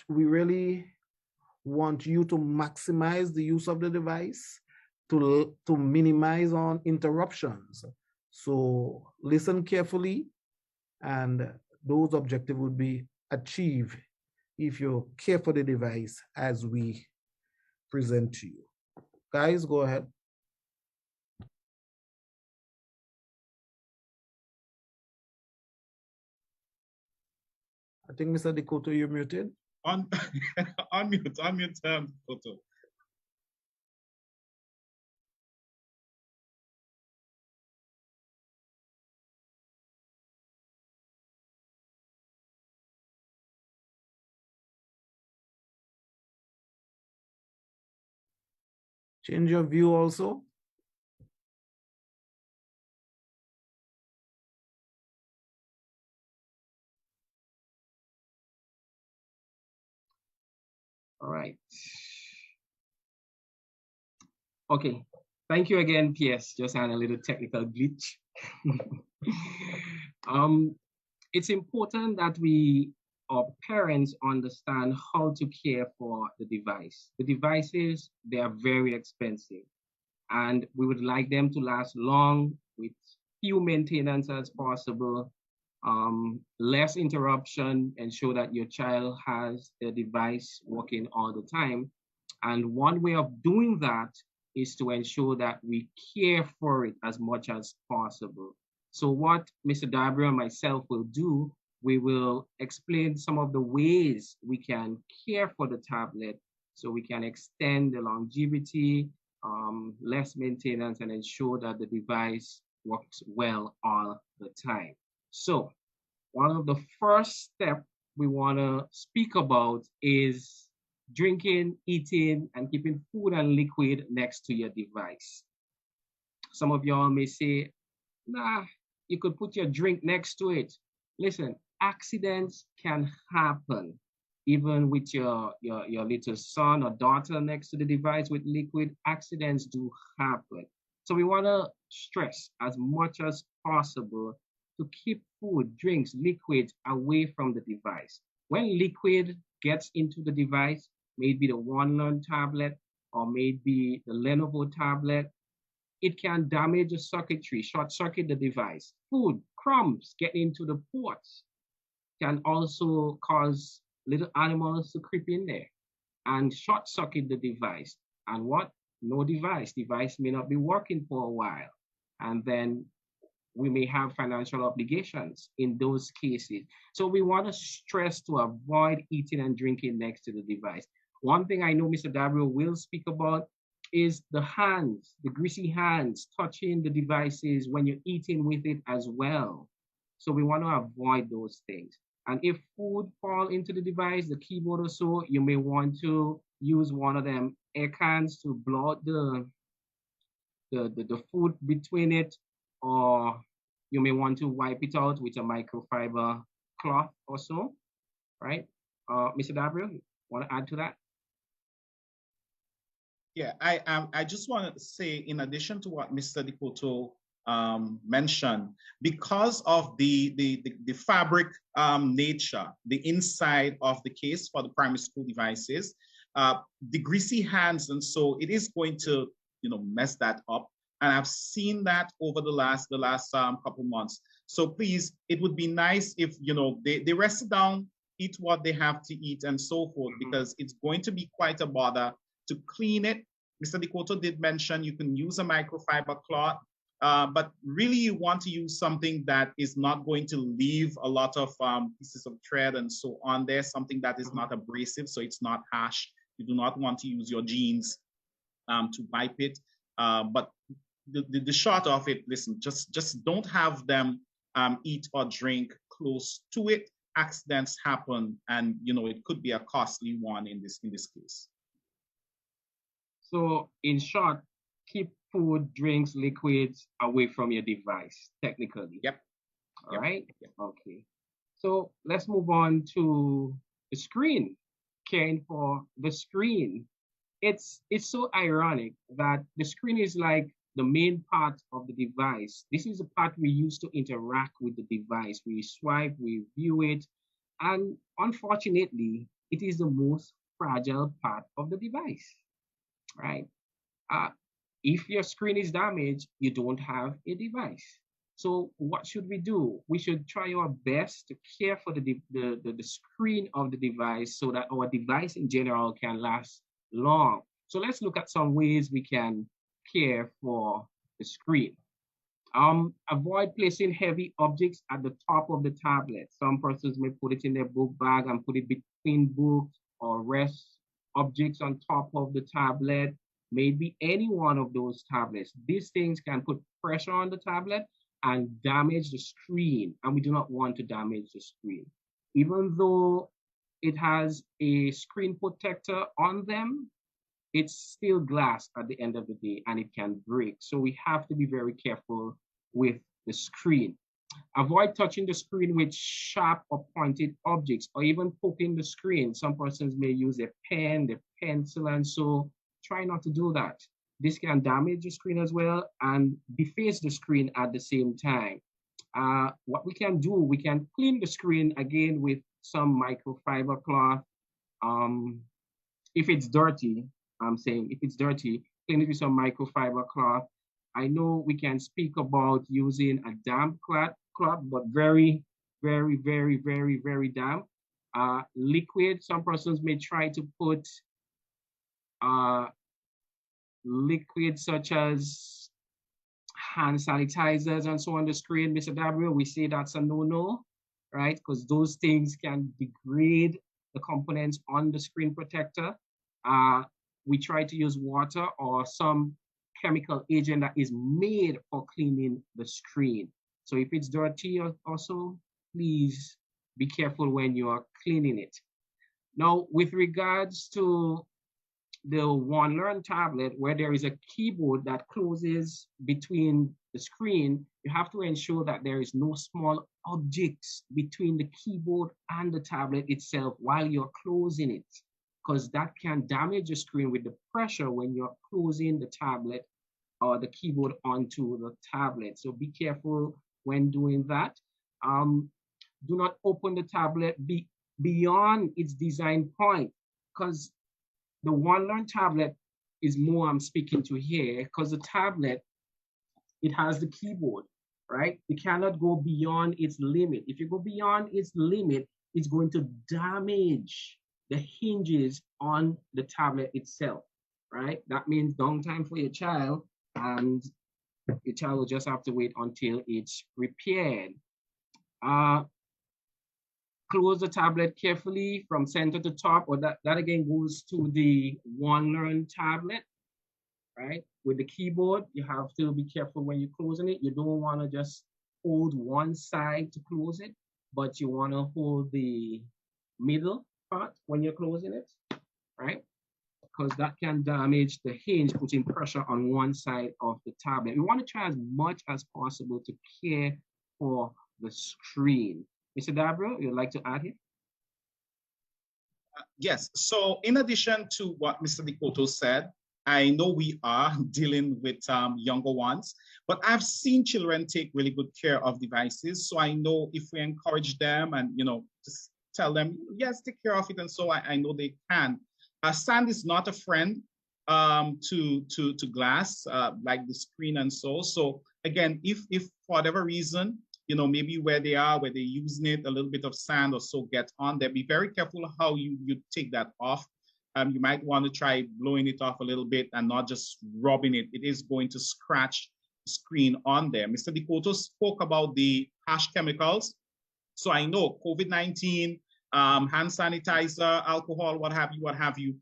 [SPEAKER 1] really want you to maximize the use of the device to minimize on interruptions. So listen carefully, and those objectives will be achieved if you care for the device as we present to you. Guys, go ahead. I think Mr. De Coteau, you're muted.
[SPEAKER 3] Unmute, De Coteau.
[SPEAKER 1] Change your view also.
[SPEAKER 2] All right. Okay. Thank you again, PS. Just had a little technical glitch. It's important that we, our parents, understand how to care for the device. The devices, they are very expensive, and we would like them to last long with few maintenance as possible, less interruption, ensure that your child has the device working all the time. And one way of doing that is to ensure that we care for it as much as possible. So what Mr. Dabreo and myself will do, we will explain some of the ways we can care for the tablet so we can extend the longevity, less maintenance, and ensure that the device works well all the time. So one of the first steps we want to speak about is drinking, eating, and keeping food and liquid next to your device. Some of y'all may say, nah, you could put your drink next to it. Listen, accidents can happen. Even with your little son or daughter next to the device with liquid, accidents do happen. So we want to stress as much as possible to keep food, drinks, liquids away from the device. When liquid gets into the device, maybe the one-learn tablet or maybe the Lenovo tablet, it can damage the circuitry, short circuit the device. Food, crumbs get into the ports, can also cause little animals to creep in there and short circuit the device. And what? No device. Device may not be working for a while. And then we may have financial obligations in those cases. So we want to stress to avoid eating and drinking next to the device. One thing I know Mr. Dabreo will speak about is the hands, the greasy hands touching the devices when you're eating with it as well. So we want to avoid those things. And if food fall into the device, the keyboard or so, you may want to use one of them air cans to blow out the food between it, or you may want to wipe it out with a microfiber cloth or so, right? Mr. Dabreo, want to add to that?
[SPEAKER 3] Yeah, I just want to say, in addition to what Mr. De Coteau mentioned, because of the fabric nature, the inside of the case for the primary school devices, the greasy hands, and so it is going to, mess that up. And I've seen that over the last couple months. So please, it would be nice if they rest down, eat what they have to eat, and so forth, because it's going to be quite a bother to clean it. Mr. De Coteau did mention you can use a microfiber cloth, but really you want to use something that is not going to leave a lot of pieces of thread and so on there, something that is not abrasive, so it's not harsh. You do not want to use your jeans to wipe it. But the short of it, listen, just don't have them eat or drink close to it. Accidents happen, and it could be a costly one in this case.
[SPEAKER 2] So in short, keep food, drinks, liquids away from your device, technically.
[SPEAKER 3] Yep.
[SPEAKER 2] All right. Yep. Okay. So let's move on to the screen. Caring for the screen. It's so ironic that the screen is like the main part of the device. This is the part we use to interact with the device. We swipe, we view it, and unfortunately, it is the most fragile part of the device, right? If your screen is damaged, you don't have a device. So what should we do? We should try our best to care for the screen of the device so that our device in general can last long. So let's look at some ways we can care for the screen. Avoid placing heavy objects at the top of the tablet. Some persons may put it in their book bag and put it between books, or rest objects on top of the tablet. Maybe any one of those tablets. These things can put pressure on the tablet and damage the screen, and we do not want to damage the screen. Even though it has a screen protector on them, it's still glass at the end of the day, and it can break. So we have to be very careful with the screen. Avoid touching the screen with sharp or pointed objects, or even poking the screen. Some persons may use a pen, the pencil, and so try not to do that. This can damage the screen as well and deface the screen at the same time. What we can do, we can clean the screen again with some microfiber cloth. If it's dirty, I'm saying if it's dirty, clean it with some microfiber cloth. I know we can speak about using a damp cloth, but very, very, very, very, very damp. Liquid, some persons may try to put liquid such as hand sanitizers and so on the screen. Mr. Dabreo, we say that's a no-no, right? Because those things can degrade the components on the screen protector. We try to use water or some chemical agent that is made for cleaning the screen. So if it's dirty also, please be careful when you are cleaning it. Now, with regards to the OneLearn tablet, where there is a keyboard that closes between the screen, you have to ensure that there is no small objects between the keyboard and the tablet itself while you're closing it, because that can damage the screen with the pressure when you're closing the tablet or the keyboard onto the tablet. So be careful when doing that. Do not open the tablet beyond its design point, because the OneLearn tablet is more I'm speaking to here, because the tablet, it has the keyboard, right? You cannot go beyond its limit. If you go beyond its limit, it's going to damage the hinges on the tablet itself, right? That means downtime for your child, and your child will just have to wait until it's repaired. Close the tablet carefully from center to top, or that again goes to the OneLearn tablet, right? With the keyboard, you have to be careful when you're closing it. You don't want to just hold one side to close it, but you want to hold the middle part when you're closing it, right? Because that can damage the hinge, putting pressure on one side of the tablet. We want to try as much as possible to care for the screen. Mr. Dabreo, you'd like to add here?
[SPEAKER 3] Yes, so in addition to what Mr. De Coteau said, I know we are dealing with younger ones, but I've seen children take really good care of devices. So I know if we encourage them and, just tell them, yes, take care of it. And so I know they can. Sand is not a friend to glass, like the screen and so. So again, if for whatever reason, maybe where they're using it, a little bit of sand or so gets on there, be very careful how you take that off. You might want to try blowing it off a little bit and not just rubbing it. It is going to scratch the screen on there. Mr. De Coteau spoke about the harsh chemicals. So I know COVID-19, hand sanitizer, alcohol, what have you.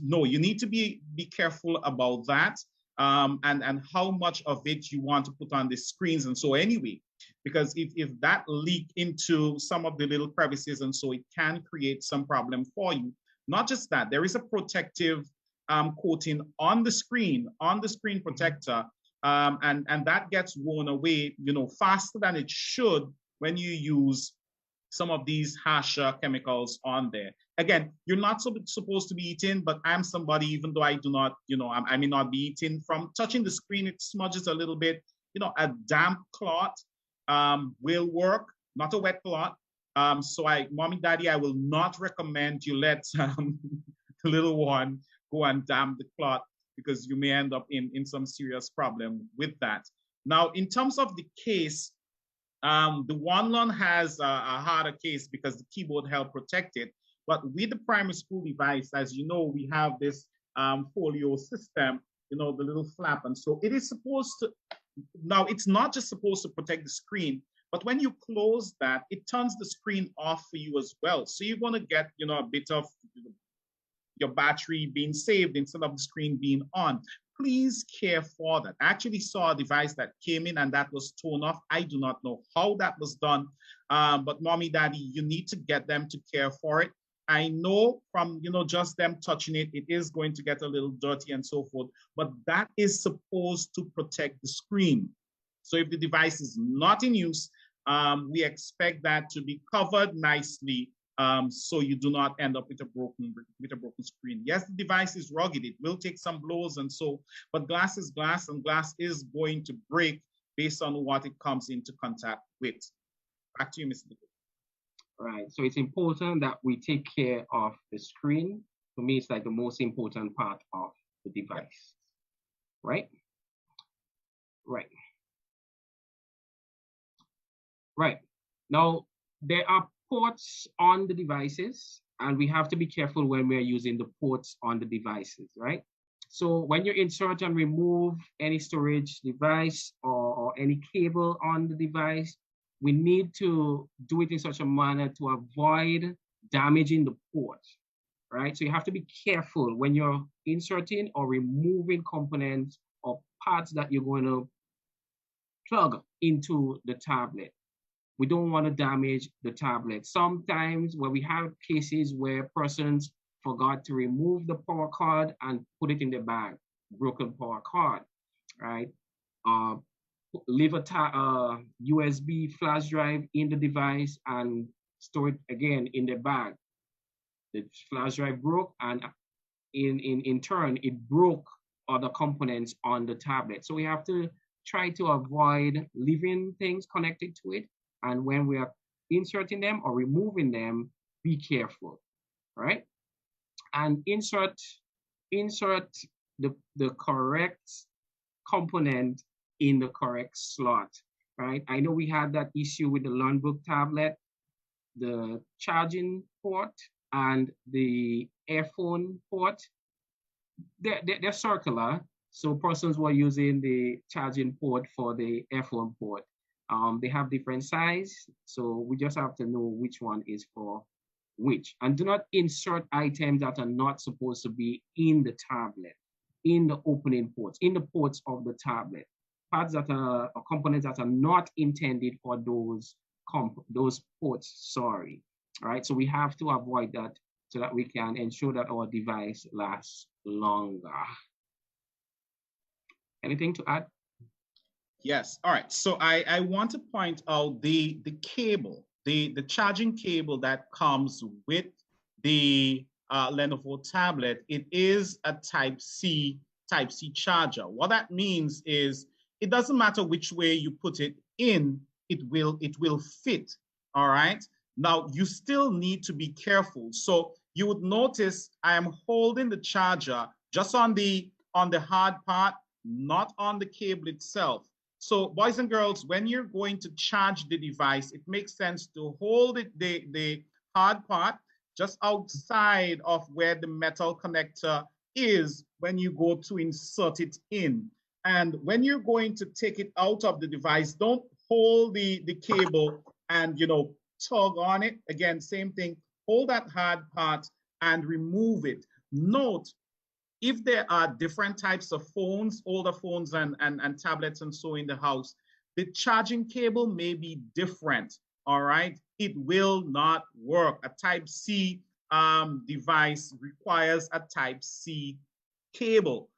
[SPEAKER 3] No, you need to be careful about that, and how much of it you want to put on the screens. And so anyway, because if that leak into some of the little crevices, and so it can create some problem for you. Not just that, there is a protective coating on the screen protector, and that gets worn away, faster than it should when you use some of these harsher chemicals on there. Again, you're not supposed to be eating, but I'm somebody, even though I do not, I may not be eating, from touching the screen, it smudges a little bit. A damp cloth will work, not a wet cloth. So mommy, daddy, I will not recommend you let the little one go and damp the cloth, because you may end up in some serious problem with that. Now, in terms of the case, the One has a harder case because the keyboard help protect it. But with the primary school device, as you know, we have this folio system, the little flap. And so it is supposed to, now it's not just supposed to protect the screen, but when you close that, it turns the screen off for you as well. So you're going to get, a bit of your battery being saved instead of the screen being on. Please care for that. I actually saw a device that came in and that was torn off. I do not know how that was done, but mommy, daddy, you need to get them to care for it. I know from, just them touching it, it is going to get a little dirty and so forth, but that is supposed to protect the screen. So if the device is not in use, we expect that to be covered nicely, so you do not end up with a broken screen. Yes, the device is rugged. It will take some blows and so, but glass is glass, and glass is going to break based on what it comes into contact with. Back to you, Mr. DeCoteau.
[SPEAKER 2] Right. So it's important that we take care of the screen. For me, it's like the most important part of the device. Right? Right. Right. Now, there are ports on the devices, and we have to be careful when we're using the ports on the devices, right? So when you insert and remove any storage device or any cable on the device, we need to do it in such a manner to avoid damaging the port, right? So you have to be careful when you're inserting or removing components or parts that you're going to plug into the tablet. We don't want to damage the tablet. Sometimes when we have cases where persons forgot to remove the power cord and put it in the bag, broken power cord, right? Leave a USB flash drive in the device and store it again in the bag. The flash drive broke, and in turn, it broke other components on the tablet. So we have to try to avoid leaving things connected to it. And when we are inserting them or removing them, be careful, right? And insert the correct component in the correct slot, right? I know we had that issue with the Learnbook tablet, the charging port and the earphone port. They're circular, so persons were using the charging port for the earphone port. They have different size, so we just have to know which one is for which. And do not insert items that are not supposed to be in the tablet, in the opening ports, in the ports of the tablet. Parts that are, or components that are not intended for those ports, sorry. All right, so we have to avoid that so that we can ensure that our device lasts longer. Anything to add?
[SPEAKER 3] Yes. All right. So I want to point out the cable, the charging cable that comes with the Lenovo tablet, it is a Type-C charger. What that means is it doesn't matter which way you put it in, it will fit. All right. Now you still need to be careful. So you would notice I am holding the charger just on the hard part, not on the cable itself. So boys and girls, when you're going to charge the device, it makes sense to hold it, the hard part just outside of where the metal connector is when you go to insert it in. And when you're going to take it out of the device, don't hold the cable and, tug on it. Again, same thing, hold that hard part and remove it. Note, if there are different types of phones, older phones and tablets and so in the house, the charging cable may be different, all right? It will not work. A Type-C device requires a Type-C cable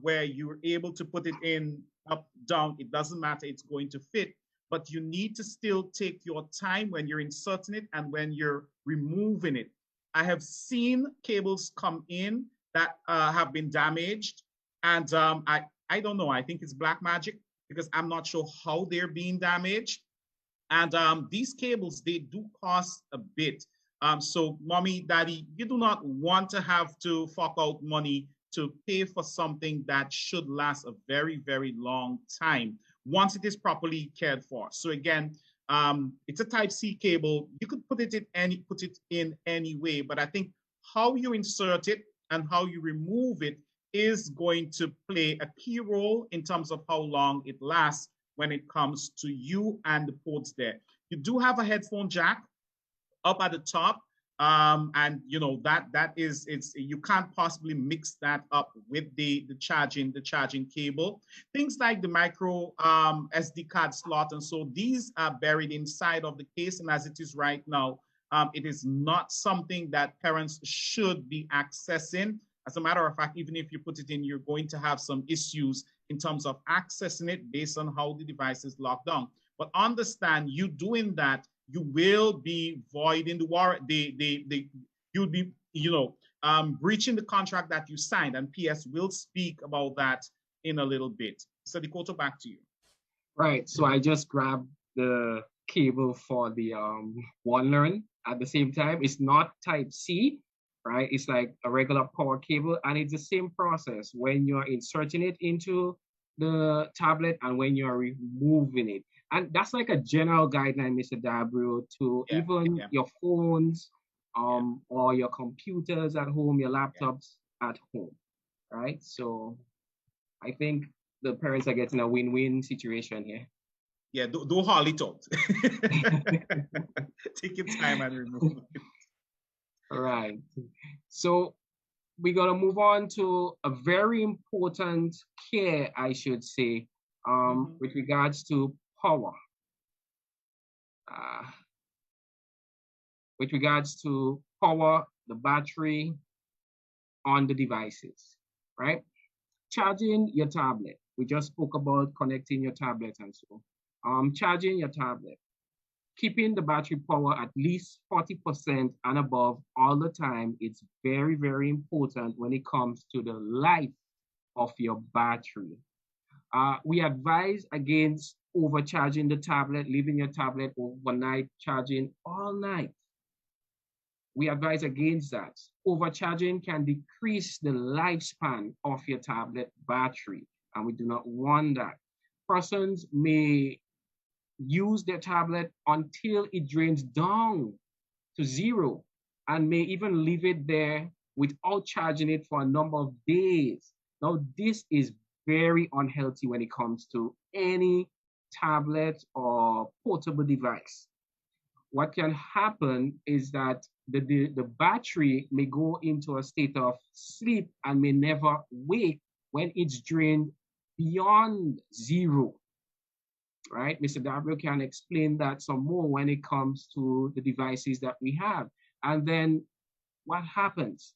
[SPEAKER 3] where you're able to put it in, up, down, it doesn't matter, it's going to fit. But you need to still take your time when you're inserting it and when you're removing it. I have seen cables come in that have been damaged. And I don't know, I think it's black magic because I'm not sure how they're being damaged. And these cables, they do cost a bit. So mommy, daddy, you do not want to have to fork out money to pay for something that should last a very, very long time once it is properly cared for. So again, it's a Type-C cable. You could put it in any way, but I think how you insert it and how you remove it is going to play a key role in terms of how long it lasts when it comes to you and the ports there. You do have a headphone jack up at the top. And that is, you can't possibly mix that up with the charging cable. Things like the micro SD card slot, and so these are buried inside of the case. And as it is right now, it is not something that parents should be accessing. As a matter of fact, even if you put it in, you're going to have some issues in terms of accessing it based on how the device is locked down. But understand, you doing that, you will be voiding the warranty. You'll be, breaching the contract that you signed, and PS will speak about that in a little bit. So De Coteau, back to you.
[SPEAKER 2] Right. So I just grabbed the cable for the one learn at the same time. It's not Type-C, right? It's like a regular power cable, and it's the same process when you're inserting it into the tablet and when you're removing it. And that's like a general guideline, Mr. Dabreo, to your phones, or your computers at home, your laptops at home, right? So I think the parents are getting a win-win situation here.
[SPEAKER 3] Yeah, do haul it out. Take your time and remove it.
[SPEAKER 2] All right. So we're gonna move on to a very important care, I should say, with regards to power. With regards to power, the battery on the devices, right? Charging your tablet. We just spoke about connecting your tablet and so. Charging your tablet. Keeping the battery power at least 40% and above all the time. It's very, very important when it comes to the life of your battery. We advise against overcharging the tablet, leaving your tablet overnight, charging all night. We advise against that. Overcharging can decrease the lifespan of your tablet battery, and we do not want that. Persons may use their tablet until it drains down to zero and may even leave it there without charging it for a number of days. Now, this is very unhealthy when it comes to any tablet or portable device. What can happen is that the battery may go into a state of sleep and may never wake when it's drained beyond zero, right? Mr. Dabreo can explain that some more when it comes to the devices that we have. And then what happens?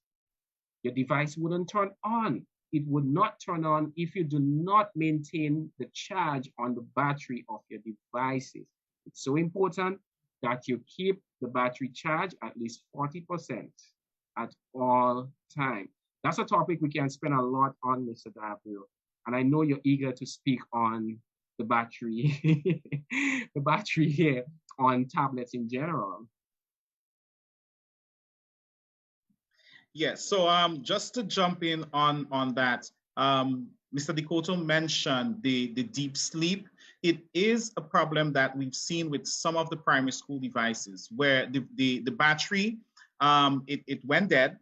[SPEAKER 2] Your device wouldn't turn on. It would not turn on if you do not maintain the charge on the battery of your devices. It's so important that you keep the battery charged at least 40%. at all time. That's a topic we can spend a lot on, Mr. Dabreo. And I know you're eager to speak on the battery, the battery here on tablets in general.
[SPEAKER 3] Yes, so just to jump in on that, Mr. De Coteau mentioned the deep sleep. It is a problem that we've seen with some of the primary school devices where the battery, it went dead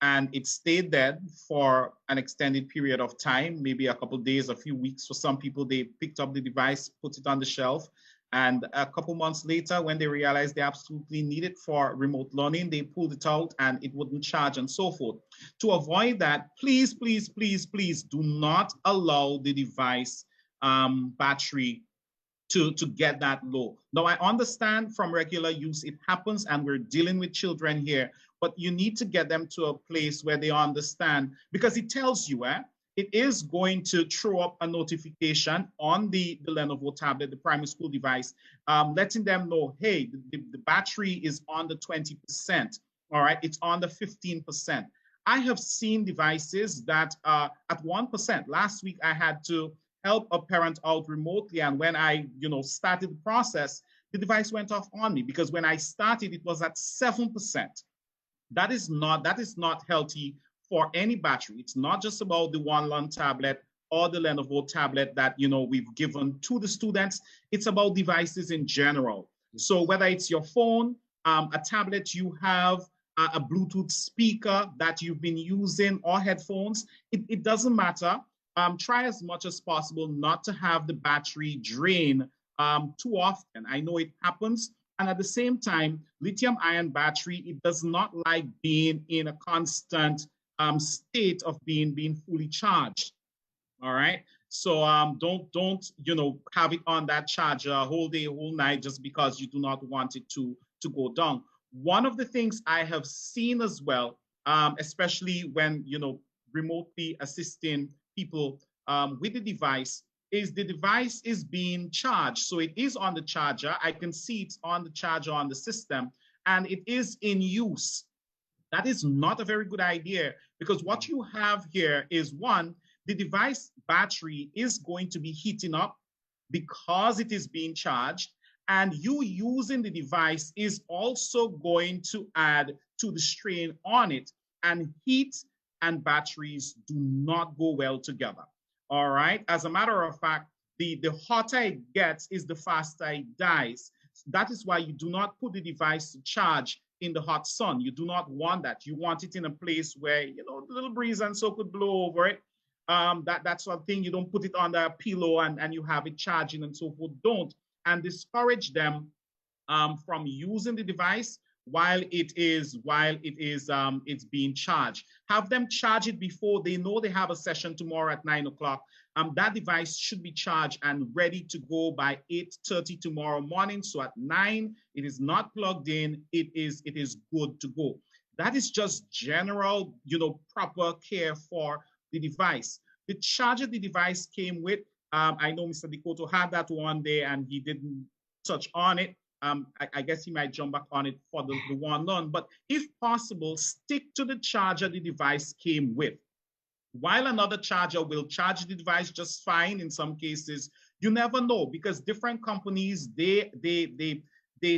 [SPEAKER 3] and it stayed dead for an extended period of time, maybe a couple of days, a few weeks. For some people, they picked up the device, put it on the shelf, and a couple months later, when they realized they absolutely need it for remote learning, they pulled it out and it wouldn't charge and so forth. To avoid that, please, please, please, please do not allow the device battery to get that low. Now, I understand from regular use, it happens and we're dealing with children here, but you need to get them to a place where they understand, because it tells you, it is going to throw up a notification on the Lenovo tablet, the primary school device, letting them know, hey, the battery is on the 20%, all right, it's on the 15%. I have seen devices that are at 1%. Last week, I had to help a parent out remotely, and when I started the process, the device went off on me because when I started, it was at 7%. That is not healthy for any battery. It's not just about the OneLearn tablet or the Lenovo tablet that we've given to the students. It's about devices in general. So whether it's your phone, a tablet you have, a Bluetooth speaker that you've been using, or headphones, it doesn't matter. Try as much as possible not to have the battery drain too often. I know it happens. And at the same time, lithium ion battery, it does not like being in a constant state of being fully charged. All right. So don't have it on that charger whole day, whole night, just because you do not want it to go down. One of the things I have seen as well, especially when remotely assisting people with the device, is the device is being charged. So it is on the charger. I can see it's on the charger on the system, and it is in use. That is not a very good idea, because what you have here is, one, the device battery is going to be heating up because it is being charged, and you using the device is also going to add to the strain on it, and heat and batteries do not go well together. All right. As a matter of fact, the hotter it gets is the faster it dies. That is why you do not put the device to charge in the hot sun. You do not want that. You want it in a place where, the little breeze and so could blow over it. That sort of thing. You don't put it under a pillow and you have it charging and so forth. Don't. And discourage them from using the device while it's being charged. Have them charge it before they know they have a session tomorrow at 9 o'clock. That device should be charged and ready to go by 8:30 tomorrow morning. So at 9, it is not plugged in. It is good to go. That is just general, proper care for the device. The charger the device came with, I know Mr. De Coteau had that one day and he didn't touch on it. I guess he might jump back on it for the OneLearn, but if possible, stick to the charger the device came with. While another charger will charge the device just fine in some cases, you never know, because different companies, they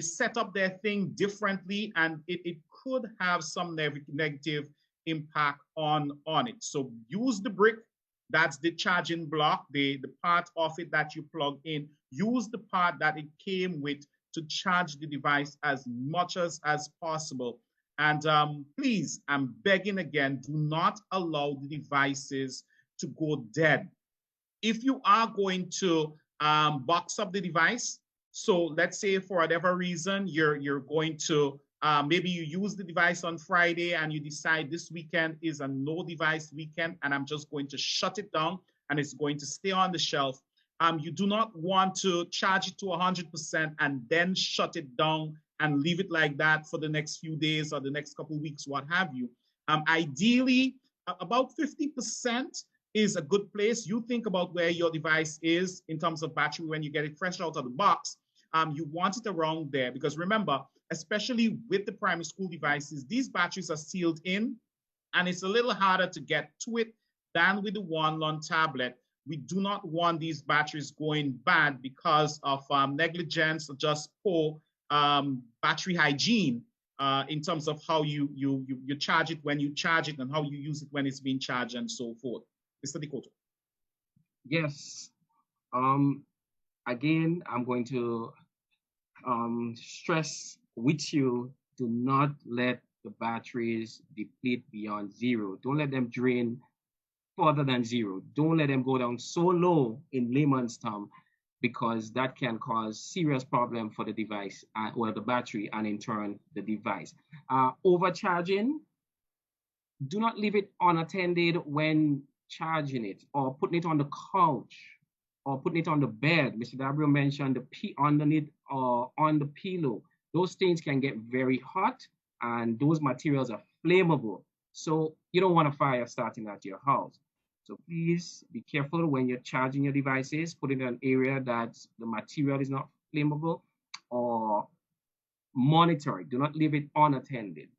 [SPEAKER 3] set up their thing differently, and it could have some negative impact on it. So use the brick. That's the charging block, the part of it that you plug in. Use the part that it came with to charge the device as much as possible. And please, I'm begging again, do not allow the devices to go dead. If you are going to box up the device, so let's say for whatever reason, you're going to, maybe you use the device on Friday and you decide this weekend is a no device weekend and I'm just going to shut it down and it's going to stay on the shelf. You do not want to charge it to 100% and then shut it down and leave it like that for the next few days or the next couple of weeks, what have you. Ideally, about 50% is a good place. You think about where your device is in terms of battery when you get it fresh out of the box. You want it around there, because remember, especially with the primary school devices, these batteries are sealed in, and it's a little harder to get to it than with the one-learn tablet. We do not want these batteries going bad because of negligence or just poor battery hygiene in terms of how you charge it when you charge it and how you use it when it's being charged and so forth. Mr. De Coteau.
[SPEAKER 2] Yes. Again, I'm going to stress with you, do not let the batteries deplete beyond zero. Don't let them drain further than zero. Don't let them go down so low in layman's term, because that can cause serious problem for the device or the battery, and in turn the device. Overcharging, do not leave it unattended when charging it, or putting it on the couch, or putting it on the bed. Mr. Dabreo mentioned the underneath or on the pillow. Those things can get very hot, and those materials are flammable. So you don't want a fire starting at your house. So please be careful when you're charging your devices. Put it in an area that the material is not flammable, or monitor it. Do not leave it unattended,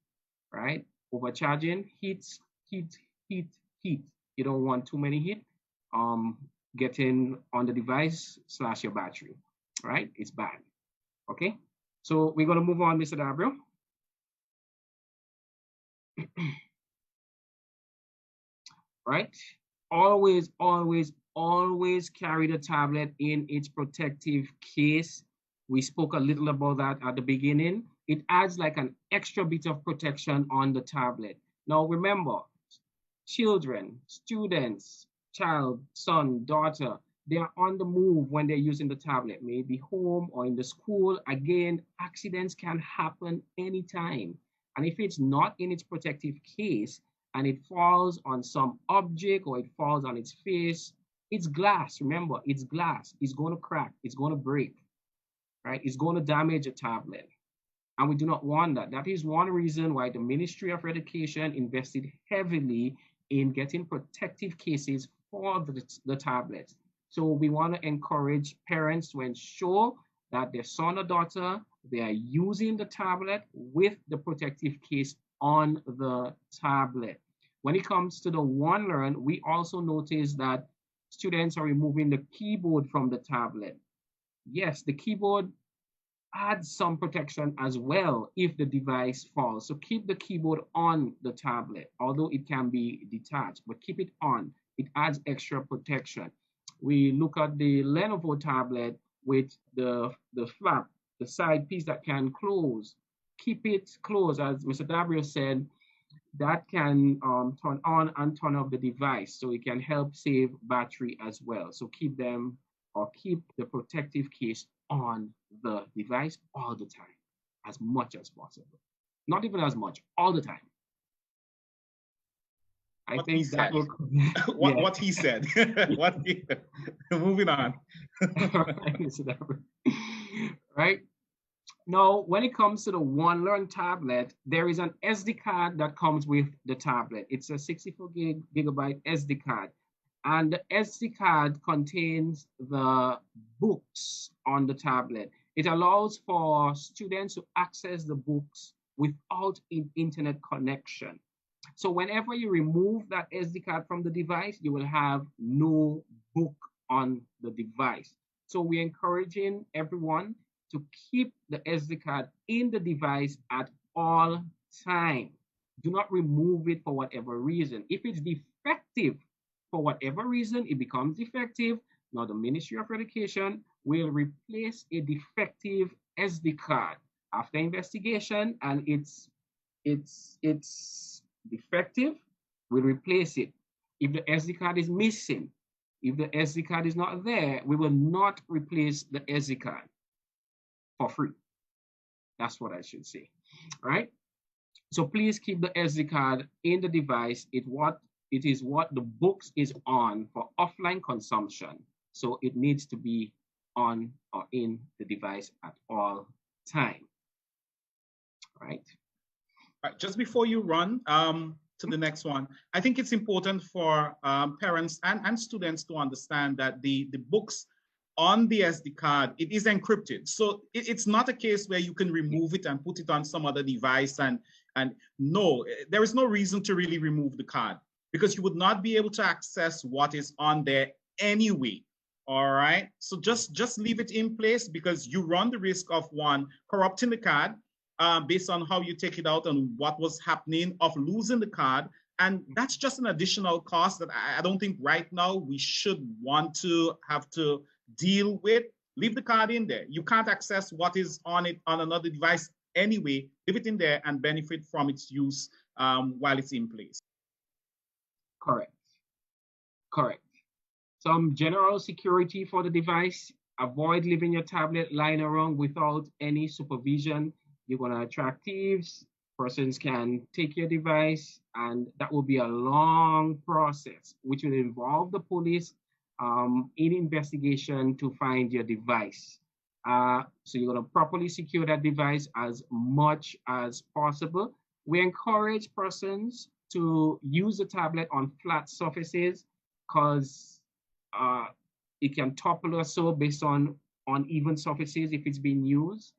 [SPEAKER 2] right? Overcharging, heat. You don't want too many heat getting on the device / your battery, right? It's bad. Okay, so we're gonna move on, Mr. Dabreo. Right? Always carry the tablet in its protective case. We spoke a little about that at the beginning. It adds like an extra bit of protection on the tablet. Now remember, children, students, child, son, daughter, they are on the move when they're using the tablet, maybe home or in the school. Again, accidents can happen anytime. And if it's not in its protective case and it falls on some object or it falls on its face, it's glass. Remember, it's glass. It's going to crack. It's going to break, right? It's going to damage a tablet. And we do not want that. That is one reason why the Ministry of Education invested heavily in getting protective cases for the tablets. So we want to encourage parents to ensure that their son or daughter, they are using the tablet with the protective case on the tablet. When it comes to the OneLearn, we also notice that students are removing the keyboard from the tablet. Yes, the keyboard adds some protection as well if the device falls. So keep the keyboard on the tablet, although it can be detached, but keep it on. It adds extra protection. We look at the Lenovo tablet with the flap, the side piece that can close. Keep it closed, as Mr. Dabreo said, that can turn on and turn off the device, so it can help save battery as well. So keep them, or keep the protective case on the device all the time, as much as possible. Not even as much, all the time. I think that will
[SPEAKER 3] what he said. Moving on.
[SPEAKER 2] Right. Now, when it comes to the OneLearn tablet, there is an SD card that comes with the tablet. It's a 64 gigabyte SD card. And the SD card contains the books on the tablet. It allows for students to access the books without an internet connection. So whenever you remove that SD card from the device, you will have no book on the device. So we're encouraging everyone to keep the SD card in the device at all times. Do not remove it for whatever reason. If it's defective, for whatever reason, it becomes defective. Now the Ministry of Education will replace a defective SD card after investigation, and it's defective. We'll replace it. If the SD card is missing, if the SD card is not there, we will not replace the SD card for free. That's what I should say, right? So please keep the SD card in the device. It is what the books is on for offline consumption. So it needs to be on or in the device at all time, right?
[SPEAKER 3] Just before you run to the next one, I think it's important for parents and students to understand that the books on the SD card, it is encrypted. So it's not a case where you can remove it and put it on some other device. And no, there is no reason to really remove the card because you would not be able to access what is on there anyway. All right. So just leave it in place because you run the risk of one, corrupting the card based on how you take it out and what was happening, of losing the card. And that's just an additional cost that I don't think right now we should want to have to deal with. Leave the card in there. You can't access what is on it on another device anyway. Leave it in there and benefit from its use while it's in place.
[SPEAKER 2] Correct. Correct. Some general security for the device: avoid leaving your tablet lying around without any supervision. You're going to attract thieves. Persons can take your device, and that will be a long process, which will involve the police in investigation to find your device. So you're going to properly secure that device as much as possible. We encourage persons to use the tablet on flat surfaces because it can topple or so based on uneven surfaces if it's being used,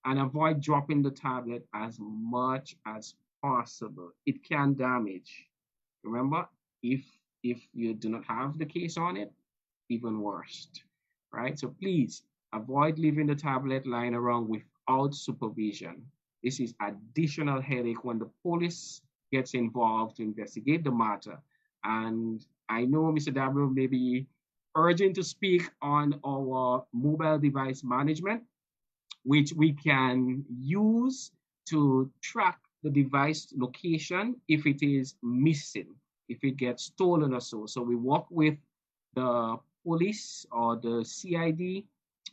[SPEAKER 2] and avoid dropping the tablet as much as possible. It can damage. Remember, if you do not have the case on it, even worse, right? So please avoid leaving the tablet lying around without supervision. This is additional headache when the police gets involved to investigate the matter. And I know Mr. Dabreo may be urging to speak on our mobile device management, which we can use to track the device location if it is missing, if it gets stolen or so. So we work with the police or the CID,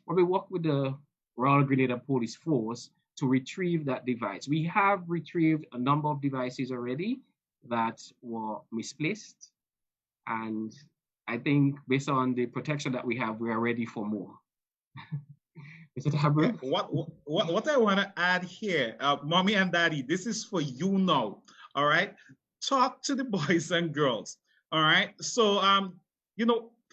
[SPEAKER 2] or we work with the Royal Grenada Police Force to retrieve that device. We have retrieved a number of devices already that were misplaced, and I think based on the protection that we have, we are ready for more. Mr. Dabreo?
[SPEAKER 3] What I want to add here, mommy and daddy, this is for you now. All right, talk to the boys and girls. All right, so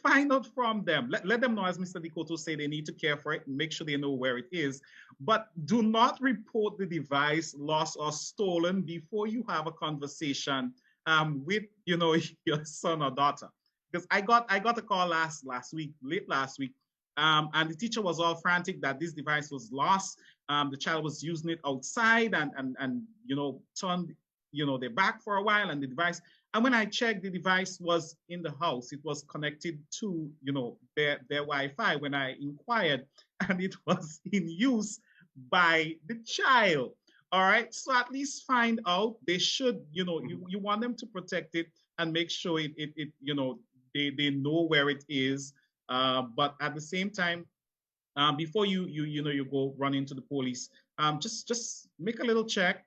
[SPEAKER 3] find out from them. Let them know, as Mr. De Coteau said, they need to care for it and make sure they know where it is. But do not report the device lost or stolen before you have a conversation with your son or daughter. Because I got a call late last week, and the teacher was all frantic that this device was lost. The child was using it outside and turned their back for a while, and the device. And when I checked, the device was in the house. It was connected to their Wi-Fi when I inquired, and it was in use by the child. All right, so at least find out. They should, you want them to protect it and make sure they know where it is. But at the same time, before you go run into the police, just make a little check.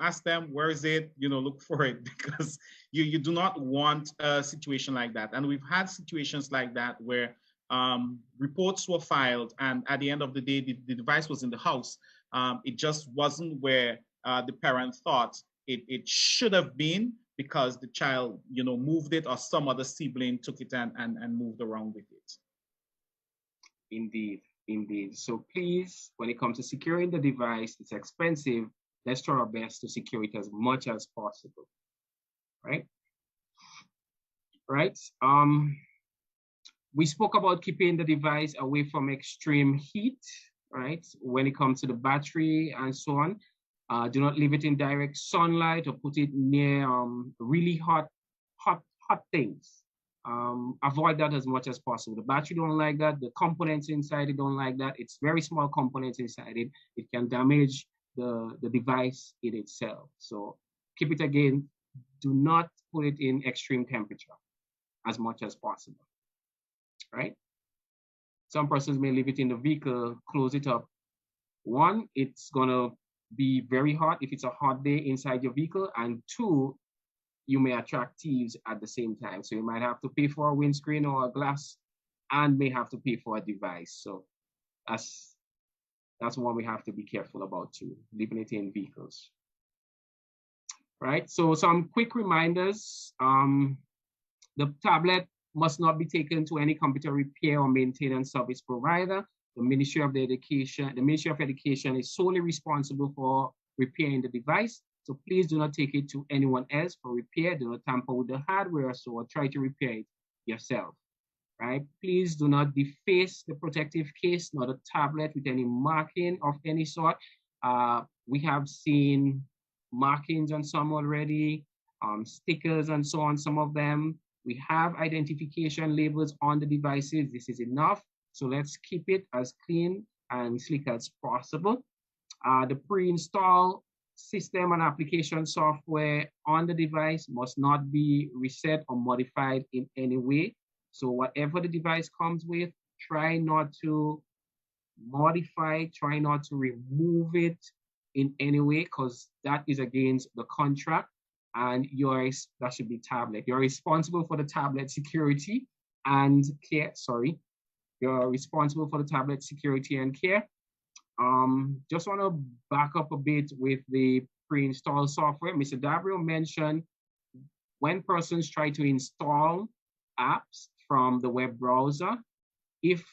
[SPEAKER 3] Ask them where is it. Look for it, because you do not want a situation like that. And we've had situations like that where reports were filed, and at the end of the day, the device was in the house. It just wasn't where the parent thought it should have been, because the child, moved it, or some other sibling took it and moved around with it.
[SPEAKER 2] Indeed. So please, when it comes to securing the device, it's expensive. Let's try our best to secure it as much as possible, right? Right. We spoke about keeping the device away from extreme heat, right? When it comes to the battery and so on. Do not leave it in direct sunlight or put it near really hot things. Avoid that as much as possible. The battery don't like that. The components inside it don't like that. It's very small components inside it. It can damage the device in itself. So keep it, again, do not put it in extreme temperature as much as possible, right? Some persons may leave it in the vehicle, close it up. One, it's gonna be very hot if it's a hot day inside your vehicle, and two, you may attract thieves at the same time. So you might have to pay for a windscreen or a glass and may have to pay for a device. So that's one we have to be careful about too, leaving it in vehicles. Right, so some quick reminders. The tablet must not be taken to any computer repair or maintenance service provider. The Ministry of Education is solely responsible for repairing the device. So please do not take it to anyone else for repair. Do not tamper with the hardware or try to repair it yourself, right? Please do not deface the protective case, nor the tablet with any marking of any sort. We have seen markings on some already, stickers and so on, some of them. We have identification labels on the devices. This is enough. So let's keep it as clean and sleek as possible. The pre-installed system and application software on the device must not be reset or modified in any way. So whatever the device comes with, try not to modify, try not to remove it in any way, because that is against the contract. And that should be tablet. You're responsible for the tablet security and care, You're responsible for the tablet security and care. Just want to back up a bit with the pre-installed software. Mr. Dabreo mentioned when persons try to install apps from the web browser, if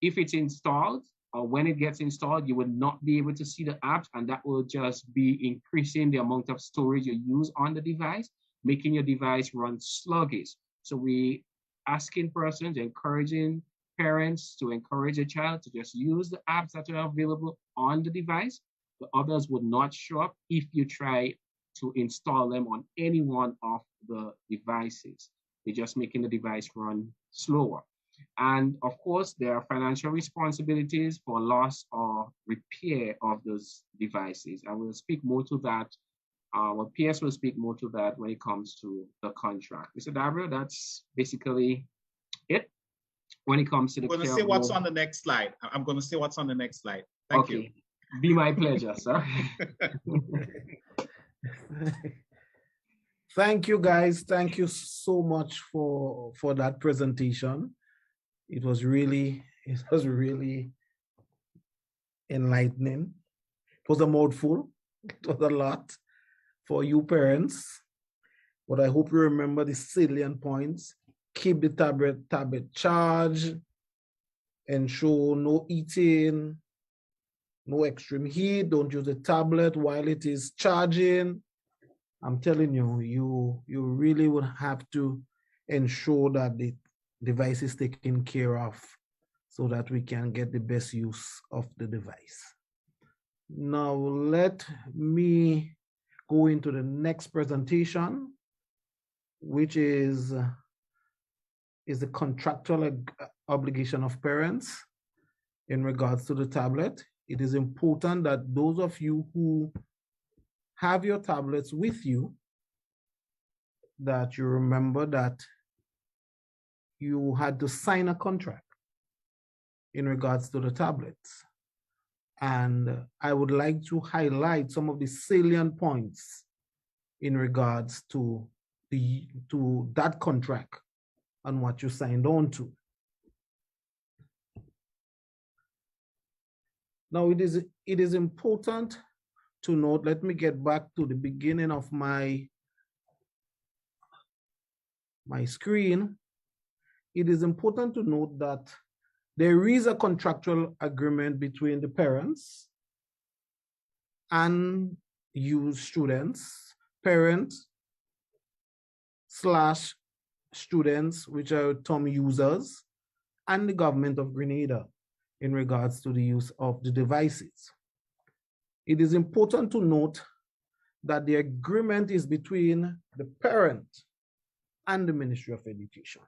[SPEAKER 2] it's installed or when it gets installed, you will not be able to see the apps, and that will just be increasing the amount of storage you use on the device, making your device run sluggish. So we asking persons, encouraging parents to encourage a child to just use the apps that are available on the device. The others would not show up if you try to install them on any one of the devices. They're just making the device run slower. And of course, there are financial responsibilities for loss or repair of those devices. I will speak more to that. PS will speak more to that when it comes to the contract. Mr. Dabreo, that's basically it when it comes to the.
[SPEAKER 3] I'm going to say what's on the next slide. I'm going to say what's on the next slide. Thank you.
[SPEAKER 2] Be my pleasure, sir.
[SPEAKER 1] Thank you, guys. Thank you so much for that presentation. It was really enlightening. It was a mouthful. It was a lot for you parents. But I hope you remember the salient points. Keep the tablet charged. Ensure no eating, no extreme heat. Don't use the tablet while it is charging. I'm telling you, you really would have to ensure that the device is taken care of so that we can get the best use of the device. Now let me go into the next presentation, which is the contractual obligation of parents in regards to the tablet. It is important that those of you who have your tablets with you, that you remember that you had to sign a contract in regards to the tablets. And I would like to highlight some of the salient points in regards to that contract and what you signed on to. Now it is important to note, let me get back to the beginning of my screen. It is important to note that there is a contractual agreement between the parents and you students, parents / students, which are term users, and the government of Grenada in regards to the use of the devices. It is important to note that the agreement is between the parent and the Ministry of Education.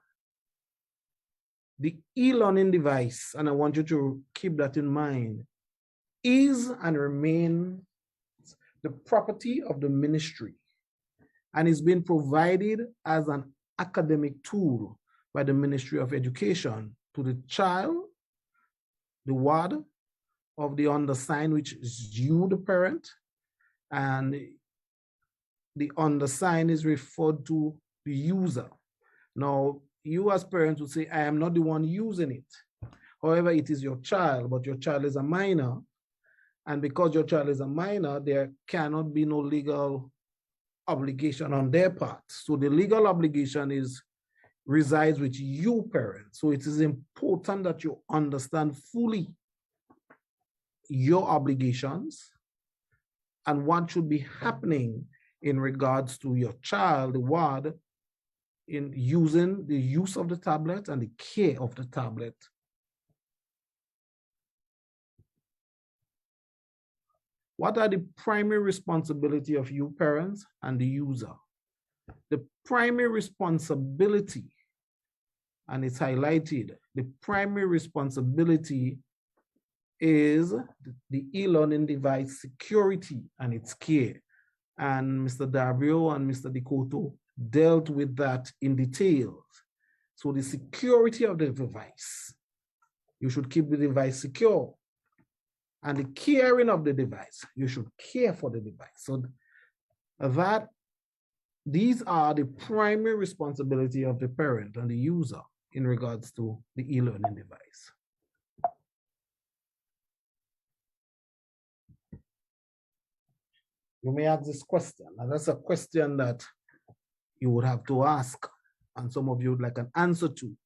[SPEAKER 1] The e-learning device, and I want you to keep that in mind, is and remains the property of the ministry and is being provided as an academic tool by the Ministry of Education to the child, the ward of the undersigned, which is you, the parent, and the undersigned is referred to the user. Now, you as parents would say, I am not the one using it. However, it is your child, but your child is a minor. And because your child is a minor, there cannot be no legal obligation on their part. So the legal obligation is resides with you, parents. So it is important that you understand fully your obligations and what should be happening in regards to your child, the ward, in using the use of the tablet and the care of the tablet. What are the primary responsibility of you parents and the user? The primary responsibility, and it's highlighted, the primary responsibility is the e-learning device security and its care. And Mr. Dabreo and Mr. De Coteau dealt with that in detail. So the security of the device, you should keep the device secure. And the caring of the device, you should care for the device. So that these are the primary responsibility of the parent and the user in regards to the e-learning device. You may ask this question, and that's a question that you would have to ask, and some of you would like an answer to.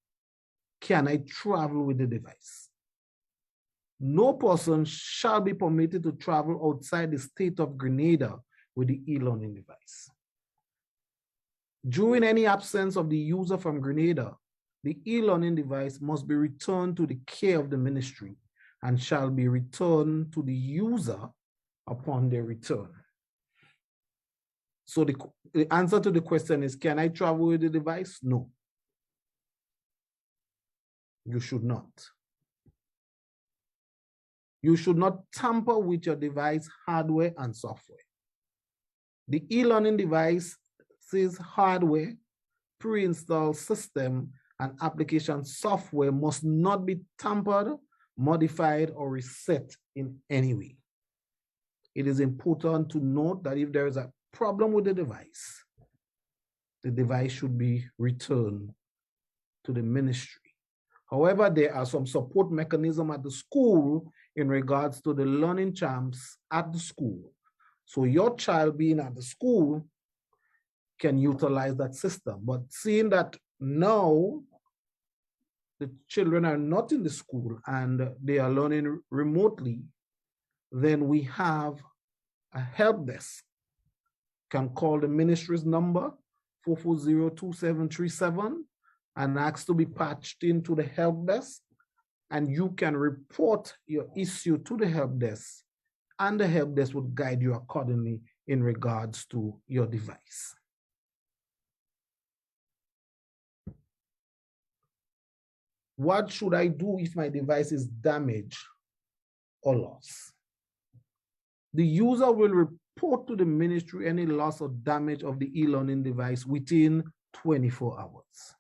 [SPEAKER 1] Can I travel with the device? No person shall be permitted to travel outside the state of Grenada with the e-learning device. During any absence of the user from Grenada, the e-learning device must be returned to the care of the ministry and shall be returned to the user upon their return. So the answer to the question is, can I travel with the device? No. You should not. You should not tamper with your device hardware and software. The e-learning device's hardware, pre-installed system, and application software must not be tampered, modified, or reset in any way. It is important to note that if there is a problem with the device should be returned to the ministry. However, there are some support mechanisms at the school in regards to the learning champs at the school. So your child being at the school can utilize that system. But seeing that now the children are not in the school and they are learning remotely, then we have a help desk. Can call the ministry's number 440-2737 and ask to be patched into the help desk, and you can report your issue to the help desk, and the help desk will guide you accordingly in regards to your device. What should I do if my device is damaged or lost? The user will report to the ministry any loss or damage of the e-learning device within 24 hours.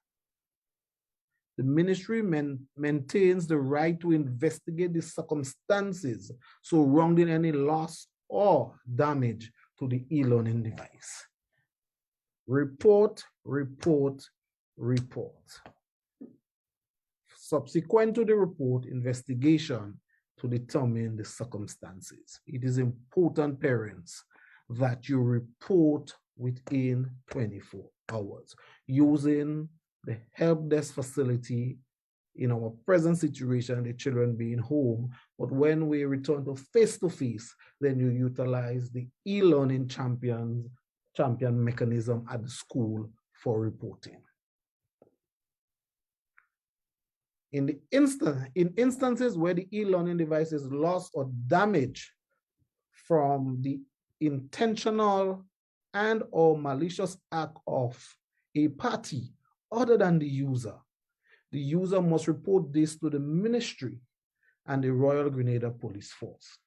[SPEAKER 1] The ministry maintains the right to investigate the circumstances surrounding any loss or damage to the e-learning device. Report, report, report. Subsequent to the report, investigation to determine the circumstances. It is important, parents, that you report within 24 hours using the help desk facility in our present situation, the children being home. But when we return to face-to-face, then you utilize the e-learning champion mechanism at the school for reporting. In instances where the e-learning device is lost or damaged from the intentional and or malicious act of a party other than the user must report this to the ministry and the Royal Grenada Police Force.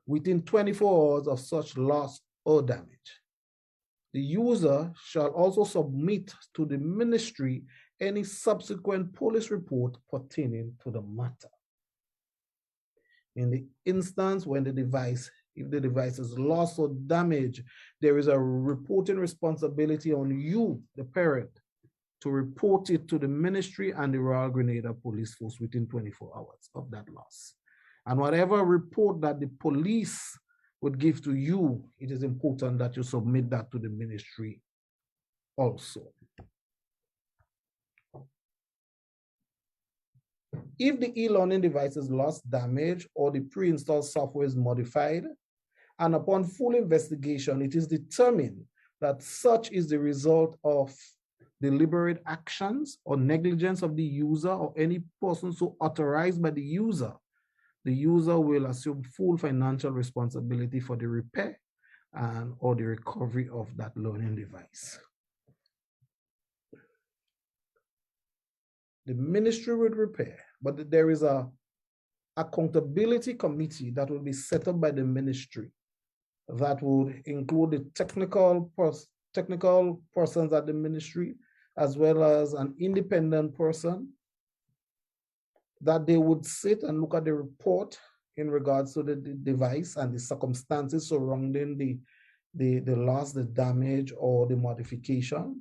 [SPEAKER 1] Within 24 hours of such loss or damage, the user shall also submit to the ministry any subsequent police report pertaining to the matter. In the instance when if the device is lost or damaged, there is a reporting responsibility on you, the parent, to report it to the ministry and the Royal Grenada Police Force within 24 hours of that loss. And whatever report that the police would give to you, it is important that you submit that to the ministry also. If the e-learning device is lost, damaged, or the pre-installed software is modified, and upon full investigation, it is determined that such is the result of deliberate actions or negligence of the user or any person so authorized by the user will assume full financial responsibility for the repair and or the recovery of that learning device. The ministry would repair, but there is a accountability committee that will be set up by the ministry that would include the technical persons at the ministry, as well as an independent person, that they would sit and look at the report in regards to the device and the circumstances surrounding the loss, the damage, or the modification.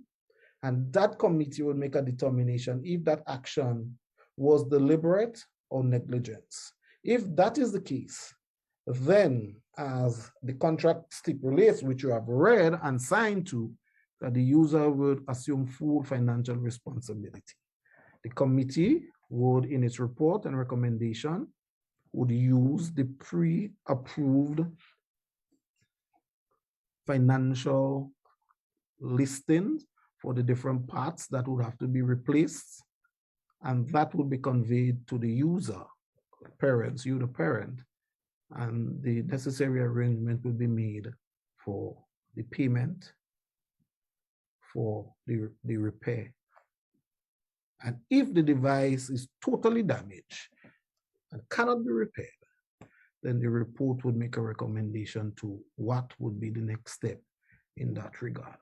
[SPEAKER 1] And that committee would make a determination if that action was deliberate or negligence. If that is the case, then as the contract stipulates, which you have read and signed to, that the user would assume full financial responsibility. The committee would, in its report and recommendation, would use the pre-approved financial listings for the different parts that would have to be replaced, and that would be conveyed to the user, parents, you the parent, and the necessary arrangement will be made for the payment for the repair. And if the device is totally damaged and cannot be repaired, then the report would make a recommendation to what would be the next step in that regard.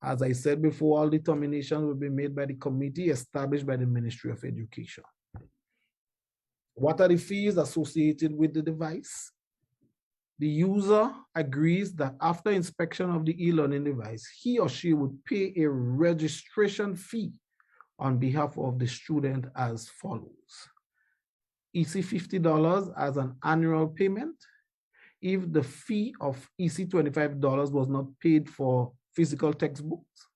[SPEAKER 1] As I said before, all determinations will be made by the committee established by the Ministry of Education. What are the fees associated with the device? The user agrees that after inspection of the e-learning device, he or she would pay a registration fee on behalf of the student as follows. EC $50 as an annual payment. If the fee of EC $25 was not paid for physical textbooks,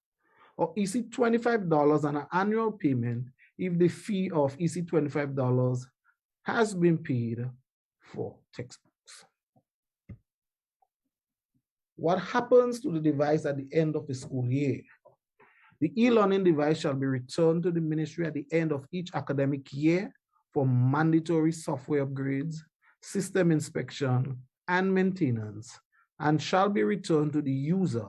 [SPEAKER 1] or EC $25 on an annual payment if the fee of EC $25 has been paid for textbooks. What happens to the device at the end of the school year? The e-learning device shall be returned to the ministry at the end of each academic year for mandatory software upgrades, system inspection, and maintenance, and shall be returned to the user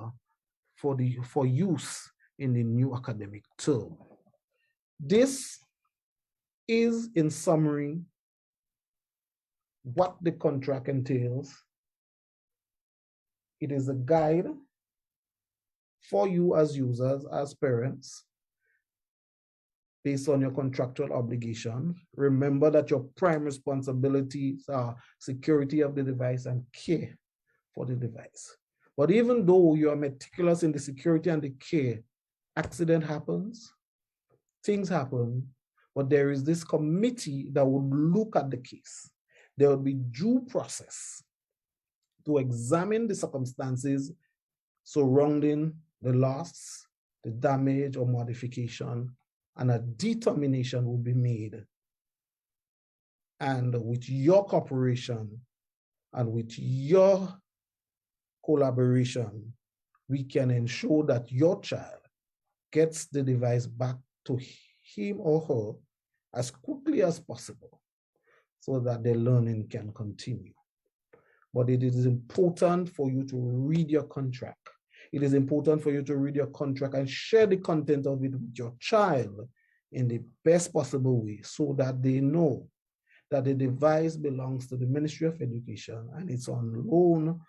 [SPEAKER 1] for use in the new academic term. This is, in summary, what the contract entails. It is a guide for you as users, as parents, based on your contractual obligation. Remember that your prime responsibilities are security of the device and care for the device. But even though you are meticulous in the security and the care, accident happens, things happen, but there is this committee that would look at the case. There will be due process to examine the circumstances surrounding the loss, the damage or modification, and a determination will be made. And with your cooperation and with your collaboration, we can ensure that your child gets the device back to him or her as quickly as possible so that their learning can continue. But it is important for you to read your contract. It is important for you to read your contract and share the content of it with your child in the best possible way so that they know that the device belongs to the Ministry of Education and it's on loan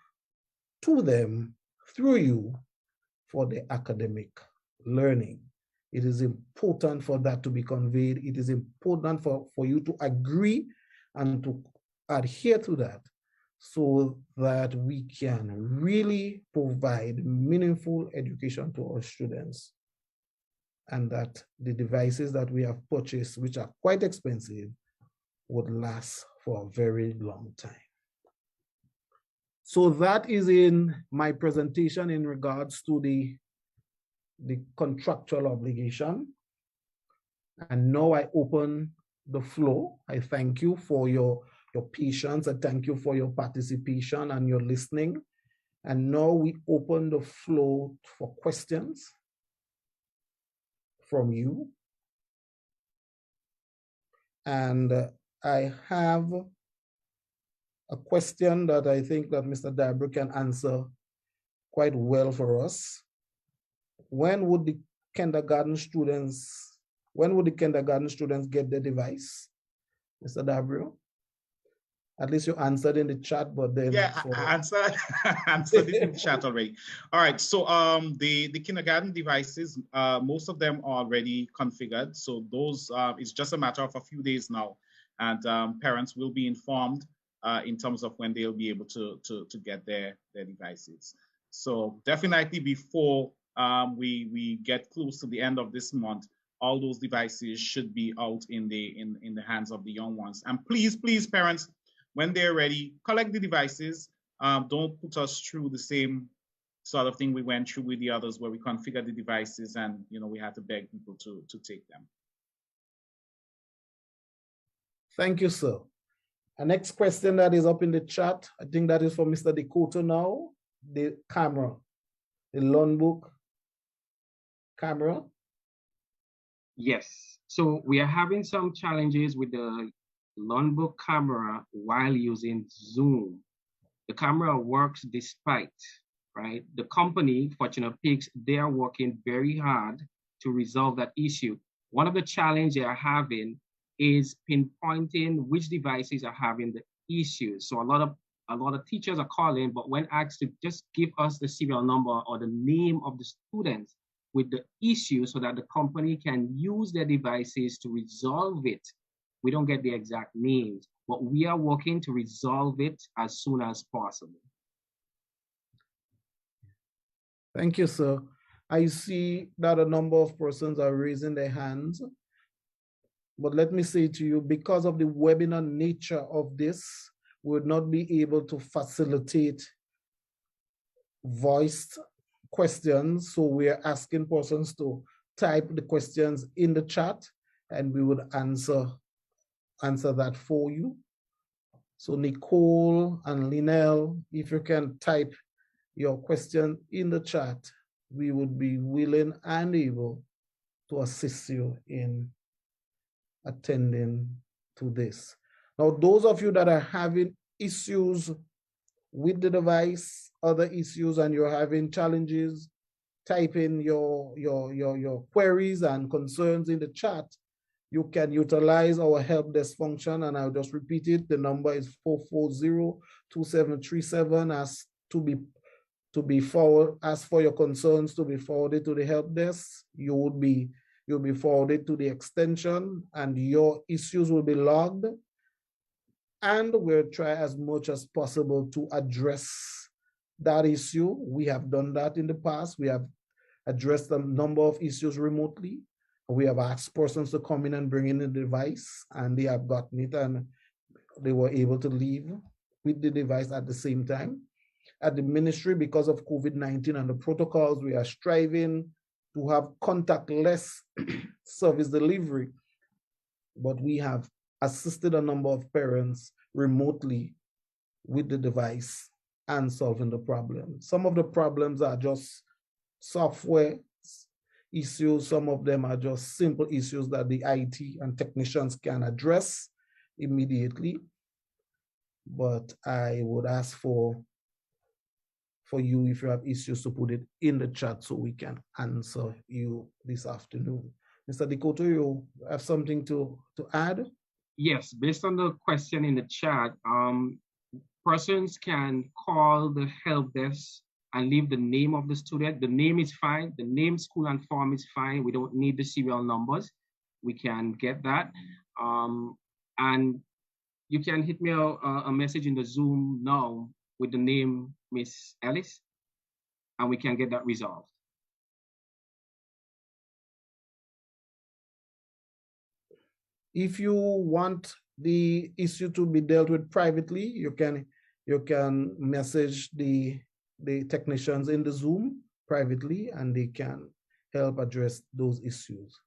[SPEAKER 1] to them through you for the academic learning. It is important for that to be conveyed. It is important for you to agree and to adhere to that so that we can really provide meaningful education to our students, and that the devices that we have purchased, which are quite expensive, would last for a very long time. So So that is in my presentation in regards to the contractual obligation. And now I open the floor. I thank you for your patience. I thank you for your participation and your listening. And now we open the floor for questions from you. And I have a question that I think that Mr. Dabreo can answer quite well for us. When would the kindergarten students get the device? Mr. Dabreo? At least you answered in the chat, but then
[SPEAKER 3] I answered it in the chat already. All right, so the kindergarten devices, most of them are already configured. So those it's just a matter of a few days now, and parents will be informed in terms of when they'll be able to get their devices. So definitely before we get close to the end of this month, all those devices should be out in the hands of the young ones. And please, parents, when they're ready, collect the devices. Don't put us through the same sort of thing we went through with the others, where we configured the devices and we had to beg people to take them.
[SPEAKER 1] Thank you, sir. Our next question that is up in the chat, I think that is for Mr. De Coteau now. The camera, the loan book camera.
[SPEAKER 2] Yes. So we are having some challenges with the loan book camera while using Zoom. The camera works despite, right? The company, Fortuna Peaks, they are working very hard to resolve that issue. One of the challenges they are having is pinpointing which devices are having the issues. So a lot of teachers are calling, but when asked to just give us the serial number or the name of the students with the issue so that the company can use their devices to resolve it, we don't get the exact names, but we are working to resolve it as soon as possible.
[SPEAKER 1] Thank you, sir. I see that a number of persons are raising their hands. But let me say to you, because of the webinar nature of this, we would not be able to facilitate voiced questions. So we are asking persons to type the questions in the chat and we would answer that for you. So Nicole and Linnell, if you can type your question in the chat, we would be willing and able to assist you in attending to this. Now, those of you that are having issues with the device, other issues, and you're having challenges, type in your queries and concerns in the chat. You can utilize our help desk function, and I'll just repeat it. The number is 440-2737. Ask for your concerns to be forwarded to the help desk. You'll be forwarded to the extension, and your issues will be logged. And we'll try as much as possible to address that issue. We have done that in the past. We have addressed a number of issues remotely. We have asked persons to come in and bring in the device, and they have gotten it, and they were able to leave with the device at the same time. At the ministry, because of COVID-19 and the protocols, we are striving to have contactless service delivery, but we have assisted a number of parents remotely with the device and solving the problem. Some of the problems are just software issues. Some of them are just simple issues that the IT and technicians can address immediately. But I would ask for you, if you have issues, to put it in the chat so we can answer you this afternoon. Mr. De Coteau, you have something to add?
[SPEAKER 2] Yes, based on the question in the chat, persons can call the help desk and leave the name of the student. The name is fine. The name, school, and form is fine. We don't need the serial numbers. We can get that. And you can hit me a message in the Zoom now with the name Miss Ellis, and we can get that resolved.
[SPEAKER 1] If you want the issue to be dealt with privately, you can you can message the technicians in the Zoom privately, and they can help address those issues.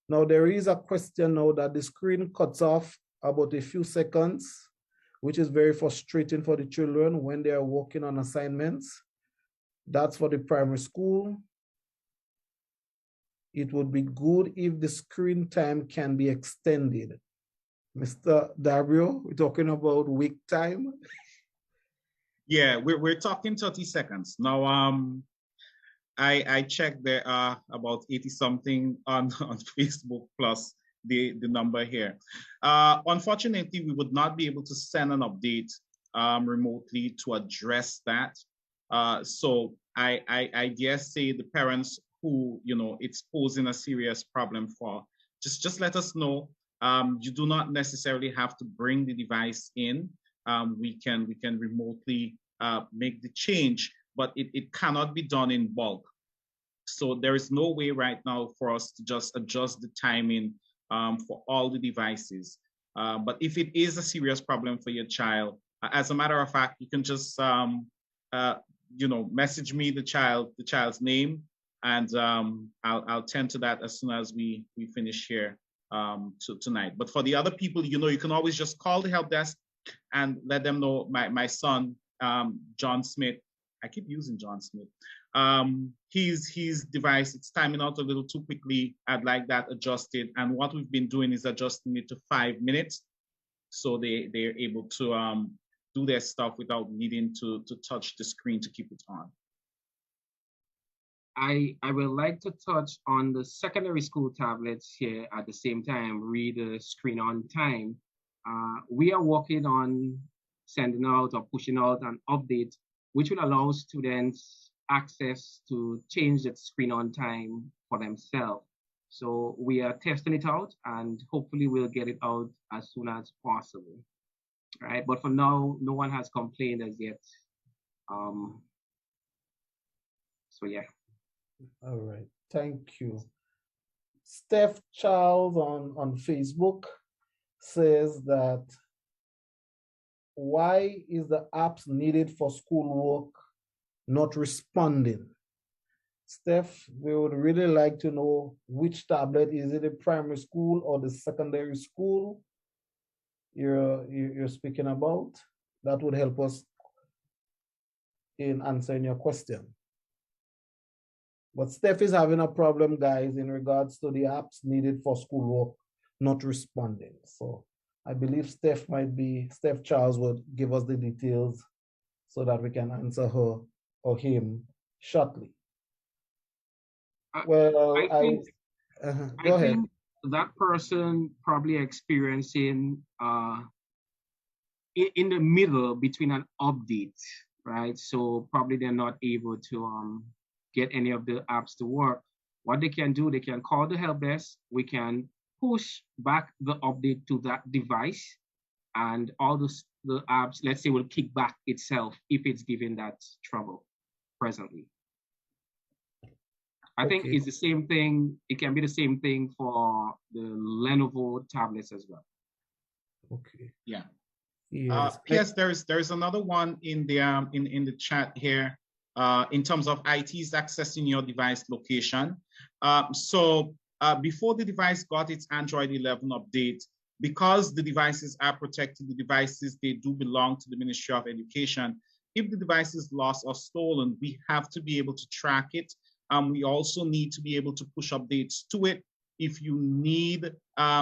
[SPEAKER 1] Now, there is a question now that the screen cuts off about a few seconds, which is very frustrating for the children when they are working on assignments. That's for the primary school. It would be good if the screen time can be extended. Mr. Dabreo, we're talking about week time.
[SPEAKER 3] Yeah, we're talking 30 seconds. Now, I checked, there are about 80 something on Facebook plus the number here. Unfortunately, we would not be able to send an update remotely to address that. So I dare say the parents who, you know, it's posing a serious problem for, just let us know. You do not necessarily have to bring the device in. We can remotely make the change, but it cannot be done in bulk. So there is no way right now for us to just adjust the timing for all the devices. But if it is a serious problem for your child, as a matter of fact, you can just you know, message me the child's name, and I'll tend to that as soon as we finish here tonight. But for the other people, you know, you can always just call the help desk and let them know my son, John Smith. I keep using John Smith. His device, it's timing out a little too quickly. I'd like that adjusted. And what we've been doing is adjusting it to 5 minutes, so they're able to do their stuff without needing to touch the screen to keep it on.
[SPEAKER 2] I would like to touch on the secondary school tablets here at the same time, read the screen on time. We are working on sending out or pushing out an update which will allow students access to change that screen on time for themselves. So we are testing it out, and hopefully we'll get it out as soon as possible. Right, but for now, no one has complained as yet. So yeah.
[SPEAKER 1] All right, thank you. Steph Charles on Facebook says that, why is the apps needed for schoolwork not responding? Steph, we would really like to know which tablet. Is it a primary school or the secondary school you're speaking about? That would help us in answering your question. But Steph is having a problem, guys, in regards to the apps needed for schoolwork not responding. So I believe Steph Charles would give us the details so that we can answer her or him shortly. Well,
[SPEAKER 2] I
[SPEAKER 1] go ahead.
[SPEAKER 2] think that person probably experiencing in the middle between an update, right? So probably they're not able to get any of the apps to work. What they can do, they can call the help desk. We can push back the update to that device, and all the apps, let's say, will kick back itself if it's giving that trouble presently. I think it's the same thing. It can be the same thing for the Lenovo tablets as well.
[SPEAKER 1] Okay.
[SPEAKER 3] Yeah.
[SPEAKER 1] Yes.
[SPEAKER 3] Yes, there's another one in the chat here. In terms of IT's accessing your device location. So before the device got its Android 11 update, because the devices are protected, the devices, they do belong to the Ministry of Education. If the device is lost or stolen, we have to be able to track it. We also need to be able to push updates to it. If you need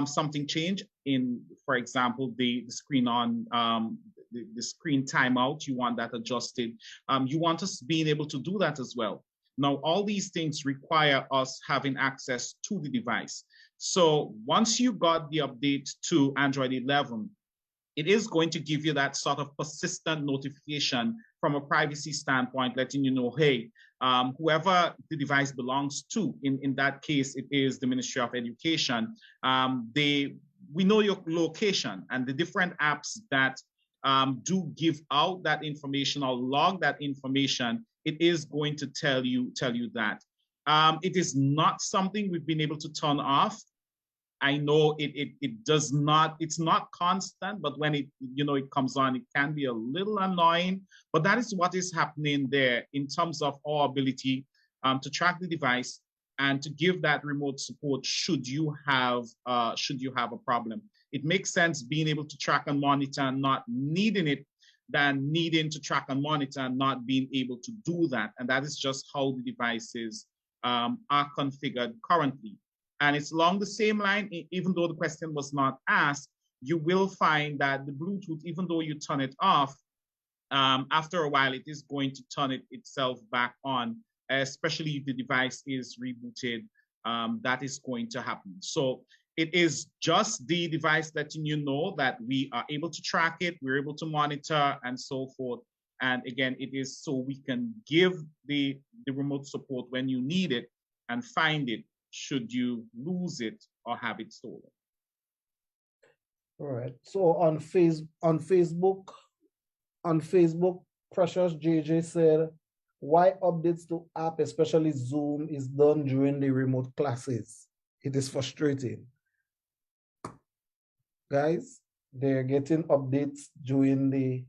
[SPEAKER 3] something changed in, for example, the screen on, the screen timeout, you want that adjusted. You want us being able to do that as well. Now, all these things require us having access to the device. So once you got the update to Android 11, it is going to give you that sort of persistent notification from a privacy standpoint, letting you know, hey, whoever the device belongs to, in that case, it is the Ministry of Education, we know your location, and the different apps that do give out that information or log that information, it is going to tell you that. It is not something we've been able to turn off. I know it does not, it's not constant, but when it, you know, it comes on, it can be a little annoying, but that is what is happening there in terms of our ability to track the device and to give that remote support should you have a problem. It makes sense being able to track and monitor and not needing it than needing to track and monitor and not being able to do that. And that is just how the devices are configured currently. And it's along the same line, even though the question was not asked, you will find that the Bluetooth, even though you turn it off, after a while, it is going to turn it itself back on, especially if the device is rebooted. That is going to happen. So it is just the device letting you know that we are able to track it, we're able to monitor and so forth. And again, it is so we can give the remote support when you need it and find it should you lose it or have it stolen.
[SPEAKER 1] All right. So on Facebook, Precious JJ said, why updates to app, especially Zoom, is done during the remote classes? It is frustrating. Guys, they're getting updates during the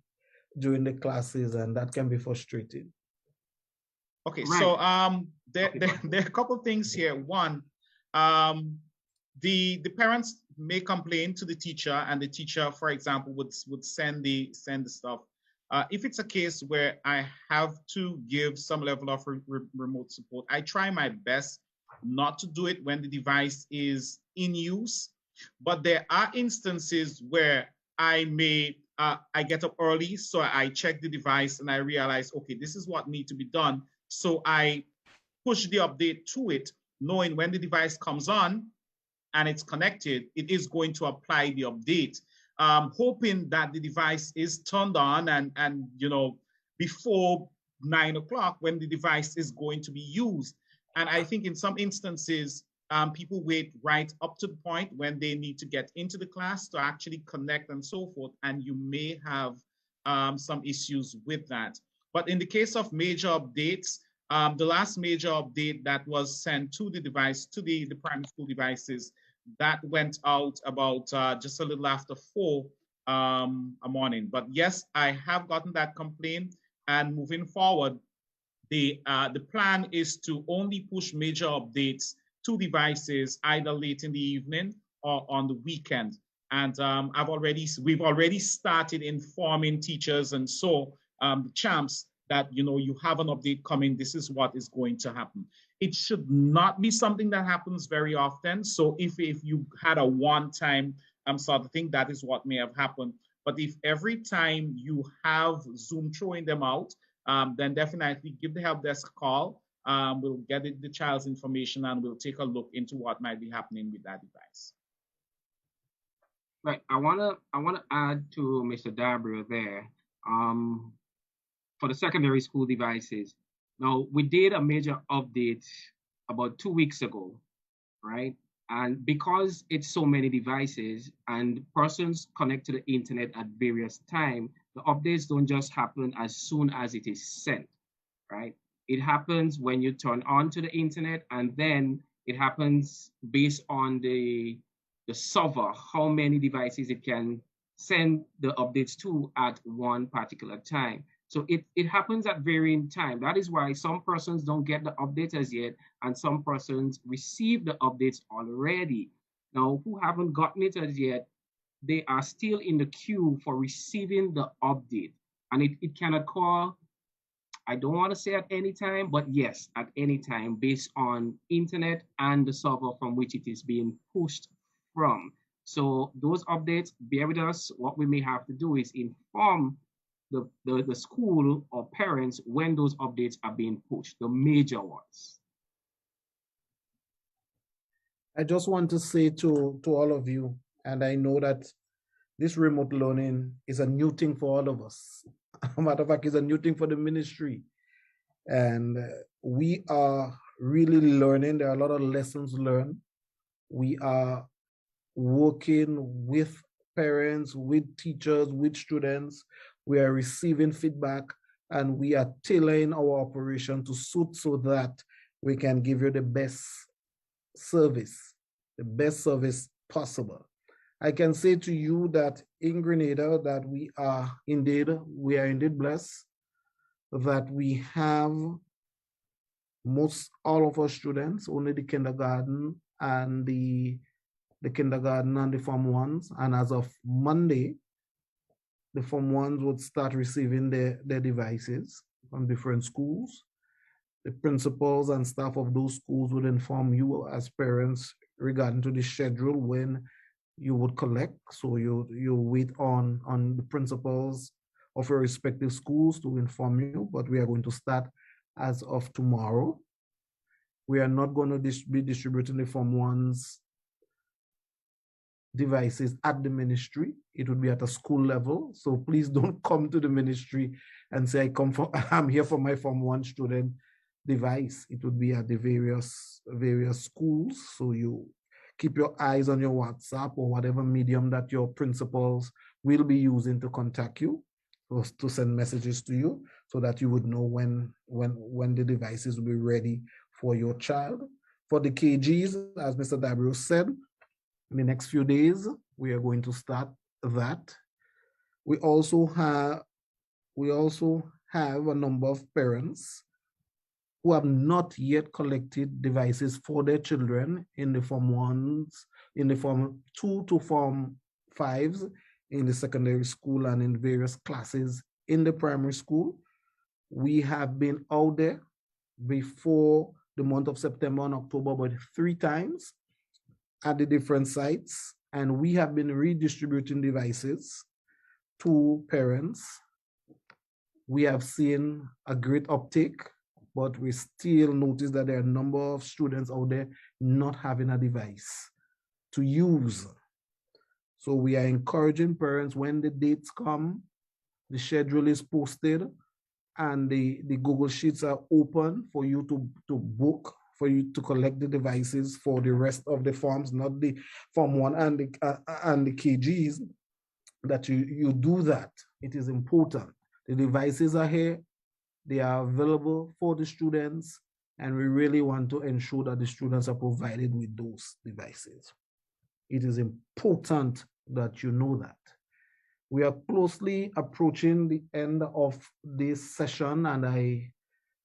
[SPEAKER 1] classes, and that can be frustrating.
[SPEAKER 3] Okay, right. So there are a couple of things here. One, the parents may complain to the teacher, and the teacher, for example, would send the stuff. If it's a case where I have to give some level of remote support, I try my best not to do it when the device is in use. But there are instances where I may, I get up early, so I check the device and I realize, okay, this is what needs to be done. So I push the update to it, knowing when the device comes on and it's connected, it is going to apply the update. Hoping that the device is turned on and you know, before 9 o'clock when the device is going to be used. And I think in some instances, people wait right up to the point when they need to get into the class to actually connect and so forth. And you may have some issues with that. But in the case of major updates, the last major update that was sent to the device, to the primary school devices, that went out about just a little after 4 a morning. But yes, I have gotten that complaint, and moving forward, the plan is to only push major updates to devices either late in the evening or on the weekend. And we've already started informing teachers and so the champs that, you know, you have an update coming, this is what is going to happen. It should not be something that happens very often. So if you had a one-time sort of thing, that is what may have happened. But if every time you have Zoom throwing them out, then definitely give the help desk a call. We'll get the child's information and we'll take a look into what might be happening with that device.
[SPEAKER 2] Right, I wanna add to Mr. Dabreo there. For the secondary school devices. Now, we did a major update about 2 weeks ago, right? And because it's so many devices and persons connect to the internet at various times, the updates don't just happen as soon as it is sent, right? It happens when you turn on to the internet, and then it happens based on the server, how many devices it can send the updates to at one particular time. So it happens at varying time. That is why some persons don't get the updates as yet, and some persons receive the updates already. Now, who haven't gotten it as yet, they are still in the queue for receiving the update. And it can occur, I don't want to say at any time, but yes, at any time, based on internet and the server from which it is being pushed from. So those updates, bear with us. What we may have to do is inform the school or parents when those updates are being pushed, the major ones.
[SPEAKER 1] I just want to say to all of you, and I know that this remote learning is a new thing for all of us. Matter of fact, it's a new thing for the ministry. And we are really learning. There are a lot of lessons learned. We are working with parents, with teachers, with students. We are receiving feedback, and we are tailoring our operation to suit so that we can give you the best service possible. I can say to you that in Grenada that we are indeed blessed that we have all of our students, only the kindergarten and the Form 1s. And as of Monday, the Form 1s would start receiving their devices from different schools. The principals and staff of those schools would inform you as parents regarding to the schedule when you would collect. So you wait on the principals of your respective schools to inform you, but we are going to start as of tomorrow. We are not going to be distributing the Form 1s devices at the ministry. It would be at a school level. So please don't come to the ministry and say, I'm here for my Form 1 student device. It would be at the various schools. So you keep your eyes on your WhatsApp or whatever medium that your principals will be using to contact you, or to send messages to you, so that you would know when the devices will be ready for your child. For the KGs, as Mr. Dabreo said, in the next few days, we are going to start that. We also have a number of parents who have not yet collected devices for their children in the Form 1s, in the Form 2 to Form 5s in the secondary school and in various classes in the primary school. We have been out there before the month of September and October about 3 times at the different sites, and we have been redistributing devices to parents. We have seen a great uptake, but we still notice that there are a number of students out there not having a device to use. So we are encouraging parents, when the dates come, the schedule is posted and the Google Sheets are open for you to book, for you to collect the devices for the rest of the forms, not the Form 1 and the KGs, that you do that. It is important. The devices are here. They are available for the students, and we really want to ensure that the students are provided with those devices. It is important that you know that. We are closely approaching the end of this session, and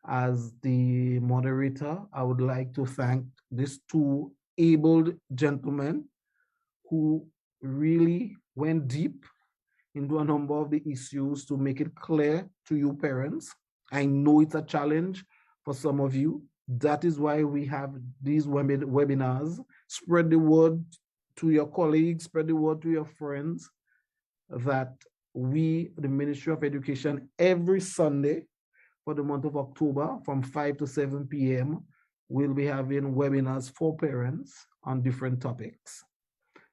[SPEAKER 1] as the moderator, I would like to thank these 2 able gentlemen who really went deep into a number of the issues to make it clear to you parents. I know it's a challenge for some of you. That is why we have these webinars. Spread the word to your colleagues, spread the word to your friends that we, the Ministry of Education, every Sunday for the month of October from 5 to 7 p.m. we'll be having webinars for parents on different topics.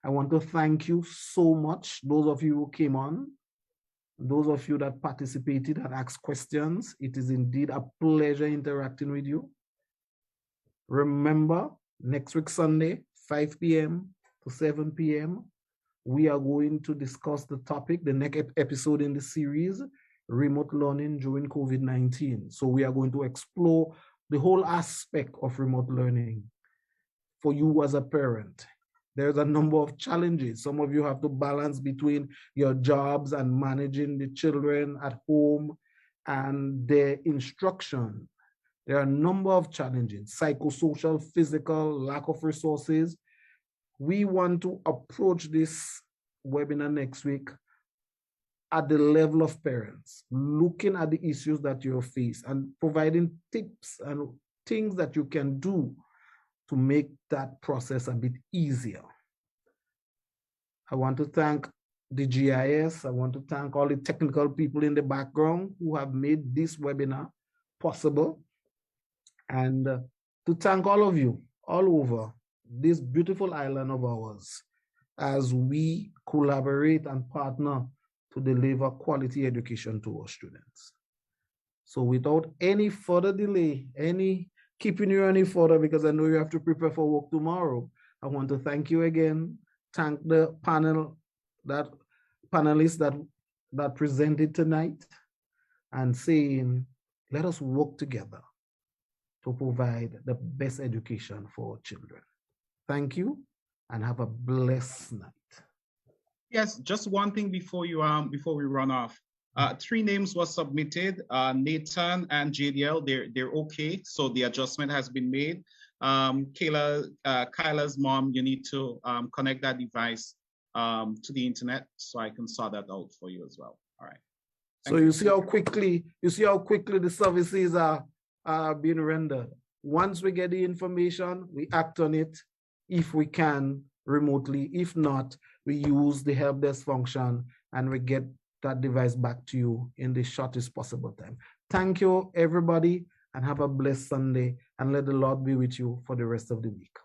[SPEAKER 1] I want to thank you so much, those of you who came on, those of you that participated and asked questions. It is indeed a pleasure interacting with you. Remember, next week Sunday, 5 p.m. to 7 p.m., we are going to discuss the topic, the next episode in the series, remote learning during COVID-19. So we are going to explore the whole aspect of remote learning for you as a parent. There's a number of challenges. Some of you have to balance between your jobs and managing the children at home and their instruction. There are a number of challenges, psychosocial, physical, lack of resources. We want to approach this webinar next week at the level of parents, looking at the issues that you face and providing tips and things that you can do to make that process a bit easier. I want to thank the GIS. I want to thank all the technical people in the background who have made this webinar possible. And to thank all of you all over this beautiful island of ours as we collaborate and partner to deliver quality education to our students. So without any further delay, keeping you any further, because I know you have to prepare for work tomorrow, I want to thank you again, thank the panelists that presented tonight, and saying, let us work together to provide the best education for our children. Thank you, and have a blessed night.
[SPEAKER 3] Yes, just one thing before we run off. 3 names were submitted. Nathan and JDL, they're okay. So the adjustment has been made. Kyla's mom, you need to connect that device to the internet so I can sort that out for you as well. All right.
[SPEAKER 1] So you see how quickly the services are being rendered. Once we get the information, we act on it if we can remotely. If not, we use the help desk function and we get that device back to you in the shortest possible time. Thank you, everybody, and have a blessed Sunday, and let the Lord be with you for the rest of the week.